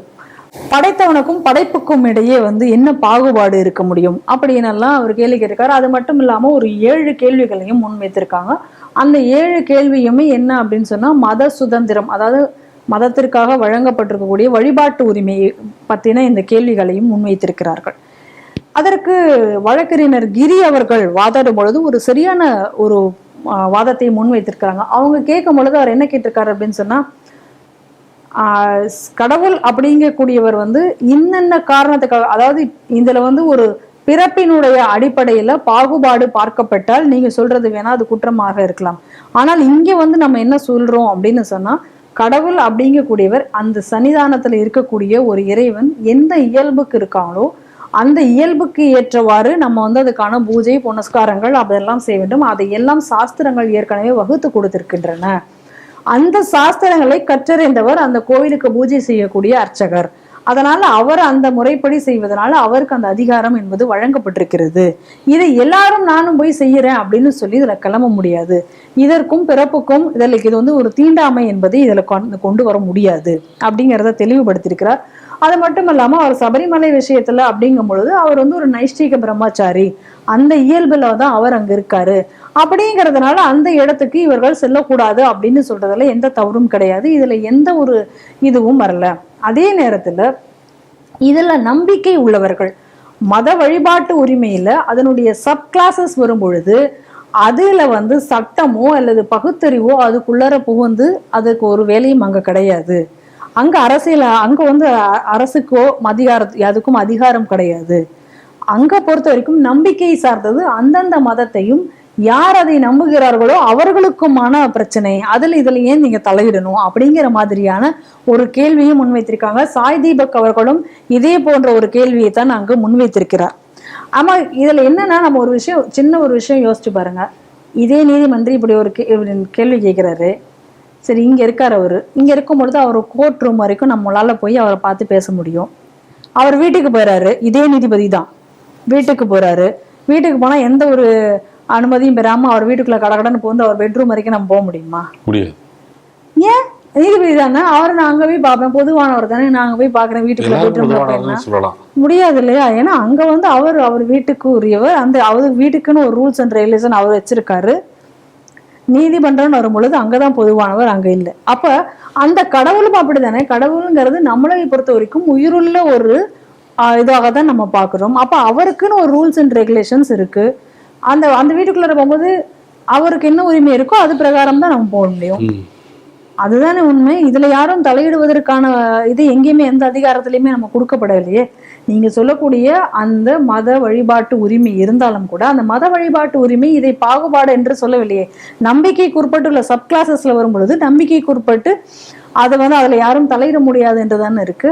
படைத்தவனுக்கும் படைப்புக்கும் இடையே என்ன பாகுபாடு இருக்க முடியும் அப்படின்னு எல்லாம் அவர் கேள்வி கேட்டிருக்காரு. அது மட்டும் இல்லாம ஒரு 7 கேள்விகளையும் முன்வைத்திருக்காங்க. அந்த 7 கேள்வியுமே என்ன அப்படின்னு சொன்னா மத சுதந்திரம், அதாவது மதத்திற்காக வழங்கப்பட்டிருக்கக்கூடிய வழிபாட்டு உரிமையை பத்தின இந்த கேள்விகளையும் முன்வைத்திருக்கிறார்கள். அதற்கு வழக்கறிஞர் கிரி அவர்கள் வாதாடும் பொழுது ஒரு சரியான ஒரு வாதத்தை முன்வைத்திருக்கிறாங்க. அவங்க கேட்கும் பொழுது அவர் என்ன கேட்டிருக்காரு அப்படின்னு சொன்னா, கடவுள் அப்படிங்கக்கூடியவர் இன்னென்ன காரணத்துக்காக, அதாவது இதுல ஒரு பிறப்பினுடைய அடிப்படையில பாகுபாடு பார்க்கப்பட்டால் நீங்க சொல்றது வேணா அது குற்றமாக இருக்கலாம். ஆனால் இங்க நம்ம என்ன சொல்றோம் அப்படின்னு சொன்னா, கடவுள் அப்படிங்கக்கூடியவர் அந்த சன்னிதானத்துல இருக்கக்கூடிய ஒரு இறைவன் எந்த இயல்புக்கு இருக்காங்களோ அந்த இயல்புக்கு ஏற்றவாறு நம்ம அதுக்கான பூஜை புனஸ்காரங்கள் அதெல்லாம் செய்ய வேண்டும். அதையெல்லாம் சாஸ்திரங்கள் ஏற்கனவே வகுத்து கொடுத்திருக்கின்றன. அந்த சாஸ்திரங்களை கற்றறிந்தவர் அந்த கோவிலுக்கு பூஜை செய்யக்கூடிய அர்ச்சகர். அதனால அவர் அந்த முறைப்படி செய்வதனால அவருக்கு அந்த அதிகாரம் என்பது வழங்கப்பட்டிருக்கிறது. இதை எல்லாரும் நானும் போய் செய்யறேன் அப்படின்னு சொல்லி இதுல கிளம்ப முடியாது. இதற்கும் பிறப்புக்கும் இது வந்து ஒரு தீண்டாமை என்பதை இதுல கொண்டு வர முடியாது அப்படிங்கிறத தெளிவுபடுத்தியிருக்கிறார். அது மட்டும் இல்லாம அவர் சபரிமலை விஷயத்துல அப்படிங்கும் பொழுது அவர் வந்து ஒரு நைஷ்டிக பிரம்மச்சாரி, அந்த இயல்புல தான் அவர் அங்க இருக்காரு. அப்படிங்கிறதுனால அந்த இடத்துக்கு இவர்கள் செல்லக்கூடாது அப்படின்னு சொல்றதுல எந்த தவறும் கிடையாது. இதுல எந்த ஒரு இதுவும் வரல. அதே நேரத்துல இதுல நம்பிக்கை உள்ளவர்கள் மத வழிபாட்டு உரிமையில அதனுடைய சப் கிளாஸஸ் வரும் பொழுது அதுல வந்து சட்டமோ அல்லது பகுத்தறிவோ அதுக்குள்ளர புகுந்து அதுக்கு ஒரு வேலையும் அங்க கிடையாது. அங்க அங்க வந்து அரசுக்கோ அதுக்கும் அதிகாரம் கிடையாது. அங்க பொறுத்த வரைக்கும் நம்பிக்கை சார்ந்தது. அந்தந்த மதத்தையும் யார் அதை நம்புகிறார்களோ அவர்களுக்குமான பிரச்சனை, இதுல ஏன் நீங்க தலையிடணும் அப்படிங்கிற மாதிரியான ஒரு கேள்வியை முன்வைத்திருக்காங்க. சாய் தீபக் அவர்களும் இதே போன்ற ஒரு கேள்வியை தான் அங்கு முன்வைத்திருக்கிறார். ஆமா, இதுல என்னன்னா நம்ம ஒரு விஷயம், சின்ன ஒரு விஷயம் யோசிச்சு பாருங்க. இதே நீதிமன்றம் இப்படி ஒரு கேள்வி கேட்கிறாரு. சரி, இங்க இருக்காரு அவரு. இங்க இருக்கும் பொழுது அவர் கோர்ட் ரூம் வரைக்கும் நம்மளால போய் அவரை பார்த்து பேச முடியும். அவர் வீட்டுக்கு போறாரு, இதே நீதிபதி தான் வீட்டுக்கு போறாரு. வீட்டுக்கு போனா எந்த ஒரு அனுமதியும் பெறாம அவர் வீட்டுக்குள்ள கடகடன்னு போந்து அவர் பெட்ரூம் வரைக்கும் நம்ம போக முடியுமா? முடியாது. ஏன்? நீதிபதி தானே அவர். நான் அங்க போய் பார்ப்பேன், பொதுவானவர் தானே, நான் அங்க போய் பாக்குறேன் வீட்டுக்குள்ள பெட்ரூம் முடியாது இல்லையா? ஏன்னா அங்க வந்து அவர் வீட்டுக்கு உரியவர். அவர் வீட்டுக்குன்னு ஒரு ரூல்ஸ் அண்ட் ரெகுலேஷன் அவர் வச்சிருக்காரு. நீதிமன்றம் வரும் பொழுது அங்கதான் பொதுவானவர், அங்க இல்லை. அப்ப அந்த கடவுளும் அப்படித்தானே. கடவுளுங்கிறது நம்மளை பொறுத்த வரைக்கும் உயிருள்ள ஒரு இதாக தான் நம்ம பாக்குறோம். அப்ப அவருக்குன்னு ஒரு ரூல்ஸ் அண்ட் ரெகுலேஷன்ஸ் இருக்கு. அந்த வீட்டுக்குள்ள போகும்போது அவருக்கு என்ன உரிமை இருக்கோ அது பிரகாரம் தான் நம்ம போக முடியும். அதுதானே உண்மை. இதுல யாரும் தலையிடுவதற்கான இது எங்கேயுமே எந்த அதிகாரத்திலயுமே நம்ம கொடுக்கப்படலையே. நீங்க சொல்லக்கூடிய அந்த மத வழிபாட்டு உரிமை இருந்தாலும் கூட அந்த மத வழிபாட்டு உரிமை இதை பாகுபாடு என்று சொல்லவில்லையே. நம்பிக்கைக்கு உட்பட்டுள்ள சப் கிளாஸஸ்ல வரும் பொழுது நம்பிக்கைக்கு உட்பட்டு அதை வந்து அதுல யாரும் தலையிட முடியாது என்றுதானே இருக்கு.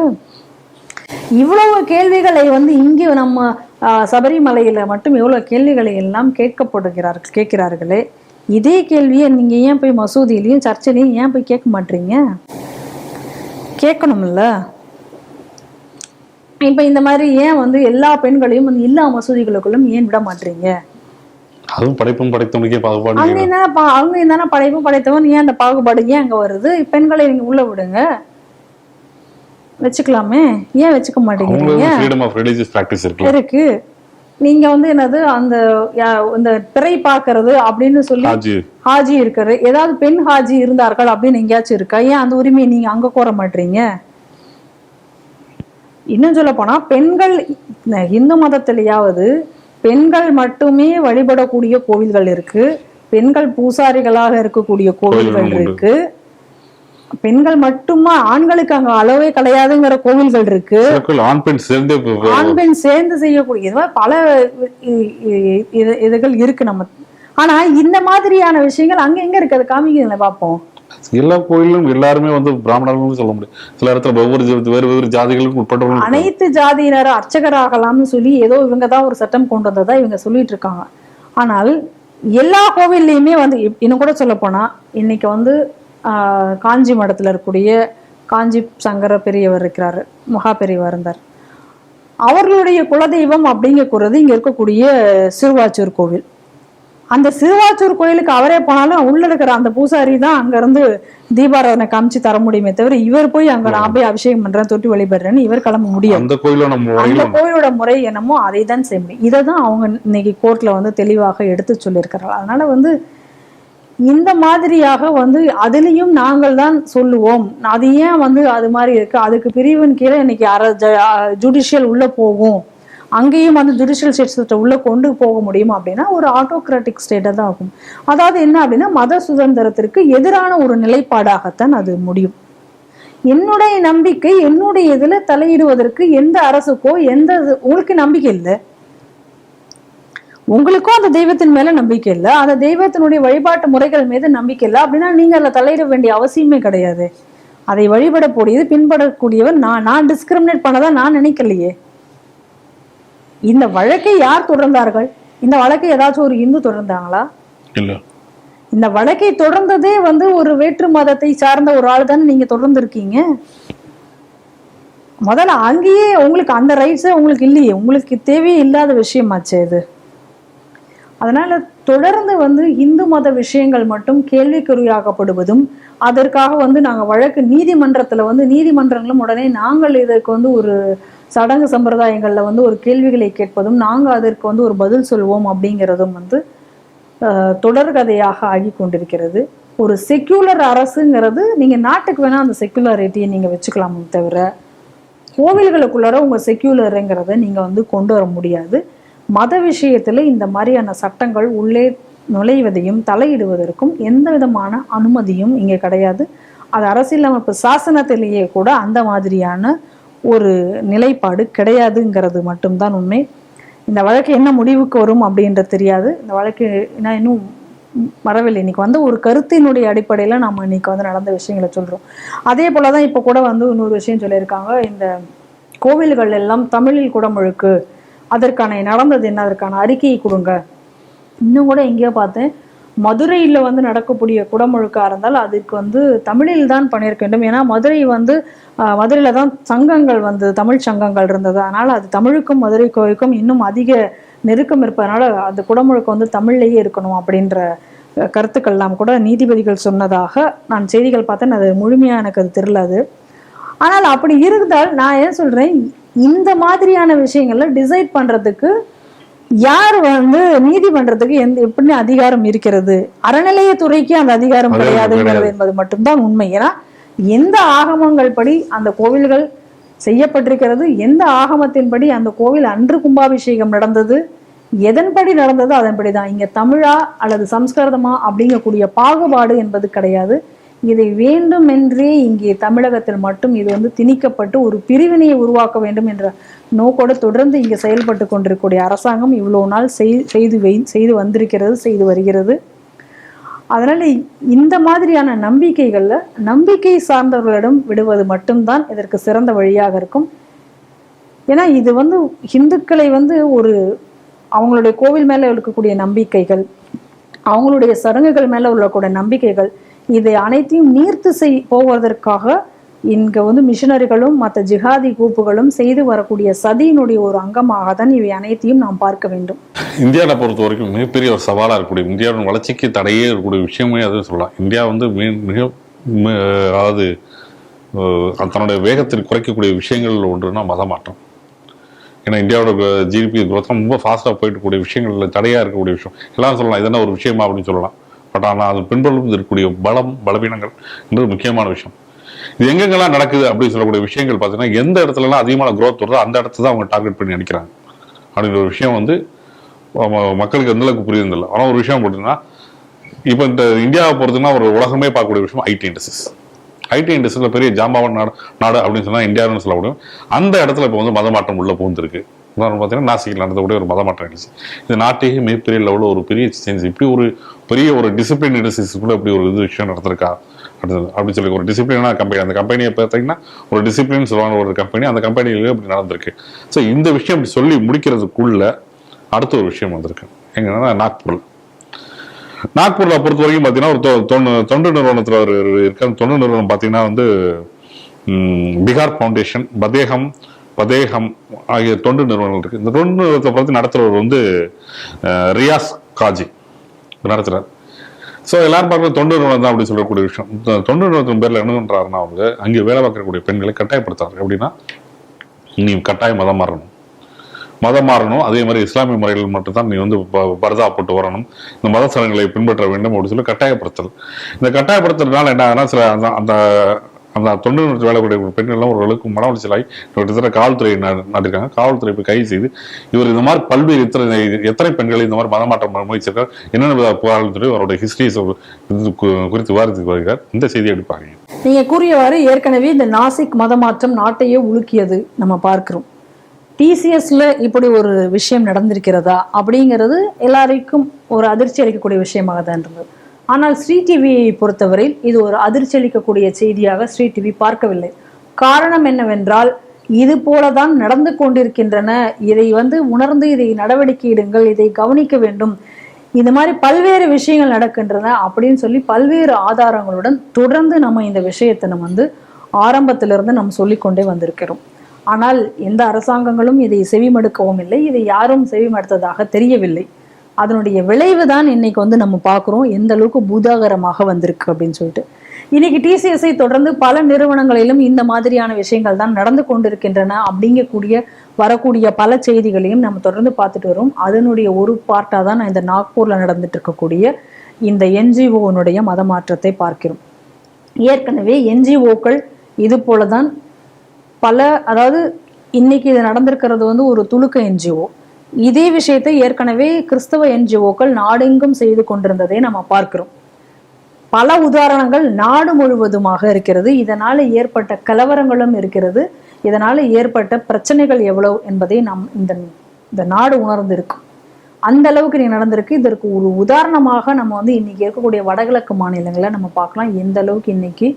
இவ்வளவு கேள்விகளை வந்து இங்கே நம்ம சபரிமலையில மட்டும் எவ்வளவு கேள்விகளை எல்லாம் கேட்கிறார்களே, இதே கேள்வியை நீங்க ஏன் போய் மசூதியிலையும் சர்ச்சிலையும் ஏன் போய் கேட்க மாட்டீங்க? கேட்கணும்ல. இப்ப இந்த மாதிரி ஏன் வந்து எல்லா பெண்களையும் வந்து எல்லா மசூதிகளுக்குள்ளும் ஏன் விட மாட்டீங்க? அதுவும் படைப்பும் படைத்தவனுக்கே பாகுபாடு. அவங்க என்னன்னா படைப்பும் படைத்தவன், ஏன் அந்த பாகுபாடு ஏன் அங்க வருது? பெண்களை நீங்க உள்ள விடுங்க, வச்சுக்கலாமே, ஏன் வச்சுக்க மாட்டேங்கிறீங்க? இருக்கு. நீங்க வந்து என்னது அந்த பிறை பாக்குறது அப்படின்னு சொல்லி ஹாஜி இருக்காரு, ஏதாவது பெண் ஹாஜி இருந்தார்கள் அப்படின்னு எங்கேயாச்சும் இருக்கா? ஏன் அந்த உரிமையை நீங்க அங்க கோர மாட்டீங்க? இன்னும் சொல்ல போனா பெண்கள் இந்து மதத்திலேயாவது பெண்கள் மட்டுமே வழிபடக்கூடிய கோவில்கள் இருக்கு, பெண்கள் பூசாரிகளாக இருக்கக்கூடிய கோவில்கள் இருக்கு, பெண்கள் மட்டுமா ஆண்களுக்கு அங்க அளவே கிடையாதுங்கிற கோவில்கள் இருக்கு, ஆண் பெண் சேர்ந்து செய்யக்கூடிய பல இதுகள் இருக்கு நம்ம. ஆனா இந்த மாதிரியான விஷயங்கள் அங்க எங்க இருக்கு? அதை காமிக்கிறீங்களா பார்ப்போம். எல்லா கோயிலும் எல்லாருமே வந்து பிராமணர்கள் சொல்ல முடியும். சில இடத்துல வேறு ஜாதிகளுக்கு உட்பட்டவர்கள், அனைத்து ஜாதியினரும் அர்ச்சகராகலாம்னு சொல்லி ஏதோ இவங்கதான் ஒரு சட்டம் கொண்டு வந்ததா இவங்க சொல்லிட்டு இருக்காங்க. ஆனால் எல்லா கோவில்லையுமே வந்து இன்னும் கூட சொல்ல போனா இன்னைக்கு வந்து காஞ்சி மடத்துல இருக்கக்கூடிய காஞ்சி சங்கர பெரியவர் இருக்கிறாரு, மகா பெரியவர் இருந்தார். அவர்களுடைய குலதெய்வம் அப்படிங்கக்கூறது இங்க இருக்கக்கூடிய சிறுவாச்சூர் கோவில். அந்த சிறுவாச்சூர் கோயிலுக்கு அவரே போனாலும் உள்ள இருக்கிற அந்த பூசாரி தான் அங்க இருந்து தீபாராதனை காமிச்சு தர முடியுமே தவிர இவர் போய் அங்க நான் போய் அபிஷேகம் பண்றேன் தொட்டி வழிபடுறேன்னு இவர் கிளம்ப முடியாது. அந்த கோயிலோட முறை என்னமோ அதை தான் செய்ய முடியும். இதை தான் அவங்க இன்னைக்கு கோர்ட்ல வந்து தெளிவாக எடுத்து சொல்லியிருக்கிறார்கள். அதனால வந்து இந்த மாதிரியாக வந்து அதுலயும் நாங்கள் தான் சொல்லுவோம், அது ஏன் வந்து அது மாதிரி இருக்கு, அதுக்கு பிரிவின் கீழே இன்னைக்கு ஜுடிஷியல் உள்ள போகும், அங்கேயும் வந்து ஜுடிஷியல் ஸ்டேட்ஸ் உள்ள கொண்டு போக முடியும் அப்படின்னா ஒரு ஆட்டோக்ராட்டிக் ஸ்டேட்டா தான் ஆகும். அதாவது என்ன அப்படின்னா மத சுதந்திரத்திற்கு எதிரான ஒரு நிலைப்பாடாகத்தான் அது முடியும். என்னுடைய நம்பிக்கை என்னுடைய இதுல தலையிடுவதற்கு எந்த அரசுக்கோ உங்களுக்கு நம்பிக்கை இல்லை, உங்களுக்கும் அந்த தெய்வத்தின் மேல நம்பிக்கை இல்லை, அந்த தெய்வத்தினுடைய வழிபாட்டு முறைகள் மீது நம்பிக்கை இல்லை அப்படின்னா நீங்க அதுல தலையிட வேண்டிய அவசியமே கிடையாது. அதை வழிபடக்கூடியது பின்பற்றக்கூடியவர் நான் டிஸ்கிரிமினேட் பண்ணதான் நான் நினைக்கலையே. இந்த வழக்கை யார் தொடர்ந்தார்கள்? இந்த வழக்கை ஏதாச்சும் ஒரு இந்து தொடர்ந்தாங்களா? இல்ல. இந்த வழக்கை தொடர்ந்ததே வந்து ஒரு வேற்று மதத்தை சார்ந்த ஒரு ஆள் தானே நீங்க தொடர்ந்து இருக்கீங்க. முதல்ல அங்கேயே உங்களுக்கு அந்த ரைட்ஸே உங்களுக்கு இல்லையே, உங்களுக்கு தேவையே இல்லாத விஷயமாச்சே இது. அதனால தொடர்ந்து இந்து மத விஷயங்கள் மட்டும் கேள்விக்குறியாகப்படுவதும், அதற்காக நாங்கள் வழக்கு நீதிமன்றங்களும் உடனே நாங்கள் இதற்கு ஒரு சடங்கு சம்பிரதாயங்கள்ல ஒரு கேள்விகளை கேட்பதும், நாங்கள் அதற்கு ஒரு பதில் சொல்வோம் அப்படிங்கிறதும் தொடர்கதையாக ஆகி கொண்டிருக்கிறது. ஒரு செக்யூலர் அரசுங்கிறது நீங்க நாட்டுக்கு வேணா அந்த செக்யூலாரிட்டியை நீங்க வச்சுக்கலாமே தவிர, கோவில்களுக்குள்ளார உங்க செக்யூலருங்கிறத நீங்க கொண்டு வர முடியாது. மத விஷயத்துல இந்த மாதிரியான சட்டங்கள் உள்ளே நுழைவதையும் தலையிடுவதற்கும் எந்த விதமான அனுமதியும் இங்கே கிடையாது. அது அரசியலமைப்பு சாசனத்திலேயே கூட அந்த மாதிரியான ஒரு நிலைப்பாடு கிடையாதுங்கிறது மட்டும்தான் உண்மை. இந்த வழக்கு என்ன முடிவுக்கு வரும் அப்படின்றது தெரியாது. இந்த வழக்கு நான் இன்னும் வரவில்லை. இன்னைக்கு ஒரு கருத்தினுடைய அடிப்படையில நம்ம இன்னைக்கு நடந்த விஷயங்களை சொல்றோம். அதே போலதான் இப்ப கூட இன்னொரு விஷயம் சொல்லியிருக்காங்க, இந்த கோவில்கள் எல்லாம் தமிழில் குடமுழுக்கு, அதற்கான நடந்தது என்ன, அதற்கான அறிக்கையை கொடுங்க. இன்னும் கூட எங்கேயோ பார்த்தேன், மதுரையில் நடக்கக்கூடிய குடமுழுக்கா இருந்தால் அதுக்கு தமிழில் தான் பண்ணியிருக்க வேண்டும். ஏன்னா மதுரையில தான் சங்கங்கள் தமிழ் சங்கங்கள் இருந்தது. அதனால அது தமிழுக்கும் மதுரை கோவிலுக்கும் இன்னும் அதிக நெருக்கம் இருப்பதனால அந்த குடமுழுக்கு தமிழ்லேயே இருக்கணும் அப்படின்ற கருத்துக்கள்லாம் கூட நீதிபதிகள் சொன்னதாக நான் செய்திகள் பார்த்தேன். அது முழுமையா எனக்கு அது தெரியல அது. ஆனால் அப்படி இருந்தால் நான் ஏன் சொல்றேன், இந்த மாதிரியான விஷயங்கள்ல டிசைட் பண்றதுக்கு யார் நீதிமன்றத்துக்கு எப்படி அதிகாரம் இருக்கிறது? அறநிலையத்துறைக்கு அந்த அதிகாரம் கிடையாதுங்கிறது என்பது மட்டும்தான் உண்மை. ஏன்னா எந்த ஆகமங்கள் படி அந்த கோவில்கள் செய்யப்பட்டிருக்கிறது, எந்த ஆகமத்தின்படி அந்த கோவில் அன்று கும்பாபிஷேகம் நடந்தது, எதன்படி நடந்ததோ அதன்படிதான். இங்க தமிழா அல்லது சம்ஸ்கிருதமா அப்படிங்கக்கூடிய பாகுபாடு என்பது கிடையாது. இதை வேண்டுமென்றே இங்கே தமிழகத்தில் மட்டும் இது திணிக்கப்பட்டு ஒரு பிரிவினையை உருவாக்க வேண்டும் என்ற நோக்கோடு தொடர்ந்து இங்கே செயல்பட்டு கொண்டிருக்கக்கூடிய அரசாங்கம் இவ்வளவு நாள் செய்து வந்திருக்கிறது, செய்து வருகிறது. அதனால இந்த மாதிரியான நம்பிக்கைகள்ல நம்பிக்கை சார்ந்தவர்களிடம் விடுவது மட்டும்தான் இதற்கு சிறந்த வழியாக இருக்கும். ஏன்னா இது இந்துக்களை ஒரு அவங்களுடைய கோவில் மேல இருக்கக்கூடிய நம்பிக்கைகள், அவங்களுடைய சடங்குகள் மேல உள்ளக்கூடிய நம்பிக்கைகள், இதை அனைத்தையும் நீர்த்து போவதற்காக இங்க மிஷனரிகளும் மற்ற ஜிஹாதி கூப்புகளும் செய்து வரக்கூடிய சதியினுடைய ஒரு அங்கமாக தான் இவை அனைத்தையும் நாம் பார்க்க வேண்டும். இந்தியாவை பொறுத்த வரைக்கும் மிகப்பெரிய ஒரு சவாலாக இருக்கக்கூடிய, இந்தியாவின் வளர்ச்சிக்கு தடையே இருக்கக்கூடிய விஷயமே அது சொல்லலாம். இந்தியா மிக அதாவது தன்னுடைய வேகத்தில் குறைக்கக்கூடிய விஷயங்கள் ஒன்றுனா மதமாற்றம். ஏன்னா இந்தியாவோட ஜிடிபி குரோத் ரொம்ப ஃபாஸ்ட்டாக போயிட்டு கூடிய விஷயங்கள் தடையாக இருக்கக்கூடிய விஷயம் எல்லாரும் சொல்லலாம். இதெல்லாம் ஒரு விஷயமா அப்படின்னு சொல்லலாம். பட் ஆனால் அது பின்பற்றும் இருக்கக்கூடிய பலவீனங்கள் என்பது முக்கியமான விஷயம். இது எங்கெங்கெல்லாம் நடக்குது அப்படின்னு சொல்லக்கூடிய விஷயங்கள் பார்த்தீங்கன்னா, எந்த இடத்துலலாம் அதிகமான குரோத் வருதோ அந்த இடத்த தான் அவங்க டார்கெட் பண்ணி அடிக்கிறாங்க அப்படிங்கிற ஒரு விஷயம் மக்களுக்கு எந்த அளவுக்கு புரியுதில்லை. ஆனால் ஒரு விஷயம் போட்டுன்னா, இப்போ இந்த இந்தியாவை பொறுத்துன்னா ஒரு உலகமே பார்க்கக்கூடிய விஷயம் ஐடி இண்டஸ்ட்ரீஸ். ஐடி இண்டஸ்ட்ரியில் பெரிய ஜாம்பாவன் நாடு அப்படின்னு சொன்னால் இந்தியாவுன்னு சொல்ல முடியும். அந்த இடத்துல இப்போ மதமாற்றம் உள்ள புகுந்துருக்கு. உதாரணம் பார்த்தீங்கன்னா நாசிக்கில் நடந்தக்கூடிய ஒரு மதமாற்றம் இருந்துச்சு. இந்த நாட்டையே மிகப்பெரிய லெவலில் ஒரு பெரிய சேஞ்ச், இப்படி ஒரு பெரிய ஒரு டிசிப்ளின் இண்டஸ்ட்ரீஸ் கூட இப்படி ஒரு விஷயம் நடந்திருக்கா அப்படின்னு சொல்லி ஒரு டிசிப்ளினான கம்பெனி, அந்த கம்பெனியை பார்த்தீங்கன்னா ஒரு டிசிப்ளின் சொல்லுவாங்க ஒரு கம்பெனி, அந்த கம்பெனியிலேயே இப்படி நடந்திருக்கு. ஸோ இந்த விஷயம் இப்படி சொல்லி முடிக்கிறதுக்குள்ள அடுத்த ஒரு விஷயம் வந்திருக்கு. எங்கன்னா நாக்பூர்ல பொறுத்த வரைக்கும் பார்த்தீங்கன்னா ஒரு தொண்டு நிறுவனத்தில் ஒரு இருக்க தொண்டு நிறுவனம் பார்த்தீங்கன்னா பீகார் ஃபவுண்டேஷன், பதேகம் ஆகிய தொண்டு நிறுவனங்கள் இருக்கு. இந்த தொண்டு நிறுவனத்தை பார்த்து நடத்துறவர் ரியாஸ் காஜி நடத்துறாரு. ஸோ எல்லாரும் பார்க்கறது தொண்டு நிறுவனம் தான் அப்படி சொல்லக்கூடிய விஷயம். தொண்டு நிறுவனத்தின் பேர்ல என்ன பண்றாருன்னா, அங்கே வேலை பார்க்கக்கூடிய பெண்களை கட்டாயப்படுத்துறாரு. எப்படின்னா, நீ கட்டாயம் மதம் மாறணும், அதே மாதிரி இஸ்லாமிய முறைகள் மட்டும்தான் நீ பர்தா போட்டு வரணும், இந்த மத சடங்குகளை பின்பற்ற வேண்டும் அப்படின்னு சொல்லி கட்டாயப்படுத்தல். இந்த கட்டாயப்படுத்துறதுனால என்ன ஆகுதுன்னா, சில அந்த அந்த தொண்டு நிறுவனத்தில் வேலை கூடிய பெண்கள்லாம் ஓரளவுக்கு மன உளைச்சலாகி கிட்டத்தட்ட காவல்துறையை நாட்டிருக்காங்க. காவல்துறை போய் கைது செய்து இவர் இந்த மாதிரி பல்வேறு எத்தனை பெண்களை இந்த மாதிரி மதமாற்றம் முயற்சிருக்கார், என்னென்ன புகார்கள் சொல்லி அவருடைய ஹிஸ்டரிஸ் குறித்து விவாதித்து வருகிறார். இந்த செய்தியை எடுப்பாங்க. நீங்க கூறியவாறு ஏற்கனவே இந்த நாசிக் மதமாற்றம் நாட்டையே உலுக்கியது நம்ம பார்க்கிறோம். டிசிஎஸ்ல இப்படி ஒரு விஷயம் நடந்திருக்கிறதா அப்படிங்கிறது எல்லாருக்கும் ஒரு அதிர்ச்சி அளிக்கக்கூடிய விஷயமாக தான் இருந்தது. ஆனால் ஸ்ரீ டிவியை பொறுத்தவரையில் இது ஒரு அதிர்ச்சி அளிக்கக்கூடிய செய்தியாக ஸ்ரீ டிவி பார்க்கவில்லை. காரணம் என்னவென்றால், இது போலதான் நடந்து கொண்டிருக்கின்றன, இதை உணர்ந்து இதை நடவடிக்கை எடுங்கள், இதை கவனிக்க வேண்டும், இந்த மாதிரி பல்வேறு விஷயங்கள் நடக்கின்றன அப்படின்னு சொல்லி பல்வேறு ஆதாரங்களுடன் தொடர்ந்து நம்ம இந்த விஷயத்தை நம்ம ஆரம்பத்திலிருந்து நம்ம சொல்லிக்கொண்டே வந்திருக்கிறோம். ஆனால் எந்த அரசாங்கங்களும் இதை செவிமடுக்கவும் இல்லை, இதை யாரும் செவிமடுத்ததாக தெரியவில்லை. அதனுடைய விளைவு தான் இன்னைக்கு வந்து நம்ம பார்க்குறோம் எந்த அளவுக்கு பூதாகரமாக வந்திருக்கு அப்படின்னு சொல்லிட்டு. இன்னைக்கு டிசிஎஸ்ஐ தொடர்ந்து பல நிறுவனங்களிலும் இந்த மாதிரியான விஷயங்கள் தான் நடந்து கொண்டிருக்கின்றன அப்படிங்கக்கூடிய வரக்கூடிய பல செய்திகளையும் நம்ம தொடர்ந்து பார்த்துட்டு வரோம். அதனுடைய ஒரு பார்ட்டாக தான் இந்த நாக்பூர்ல நடந்துட்டு இருக்கக்கூடிய இந்த என்ஜிஓனுடைய மதமாற்றத்தை பார்க்கிறோம். ஏற்கனவே என்ஜிஓக்கள் இது போலதான் பல, அதாவது இன்னைக்கு இது நடந்திருக்கிறது வந்து ஒரு துலுக்க என்ஜிஓ. இதே விஷயத்தை ஏற்கனவே கிறிஸ்தவ என்ஜிஓக்கள் நாடெங்கும் செய்து கொண்டிருந்ததை நம்ம பார்க்கிறோம். பல உதாரணங்கள் நாடு முழுவதுமாக இருக்கிறது. இதனால ஏற்பட்ட கலவரங்களும் இருக்கிறது. இதனால ஏற்பட்ட பிரச்சனைகள் எவ்வளவு என்பதை நம் இந்த நாடு உணர்ந்திருக்கும். அந்த அளவுக்கு நீ நடந்திருக்கு. இதற்கு ஒரு உதாரணமாக நம்ம வந்து இன்னைக்கு இருக்கக்கூடிய வடகிழக்கு மாநிலங்களை நம்ம பார்க்கலாம், எந்த அளவுக்கு இன்னைக்கு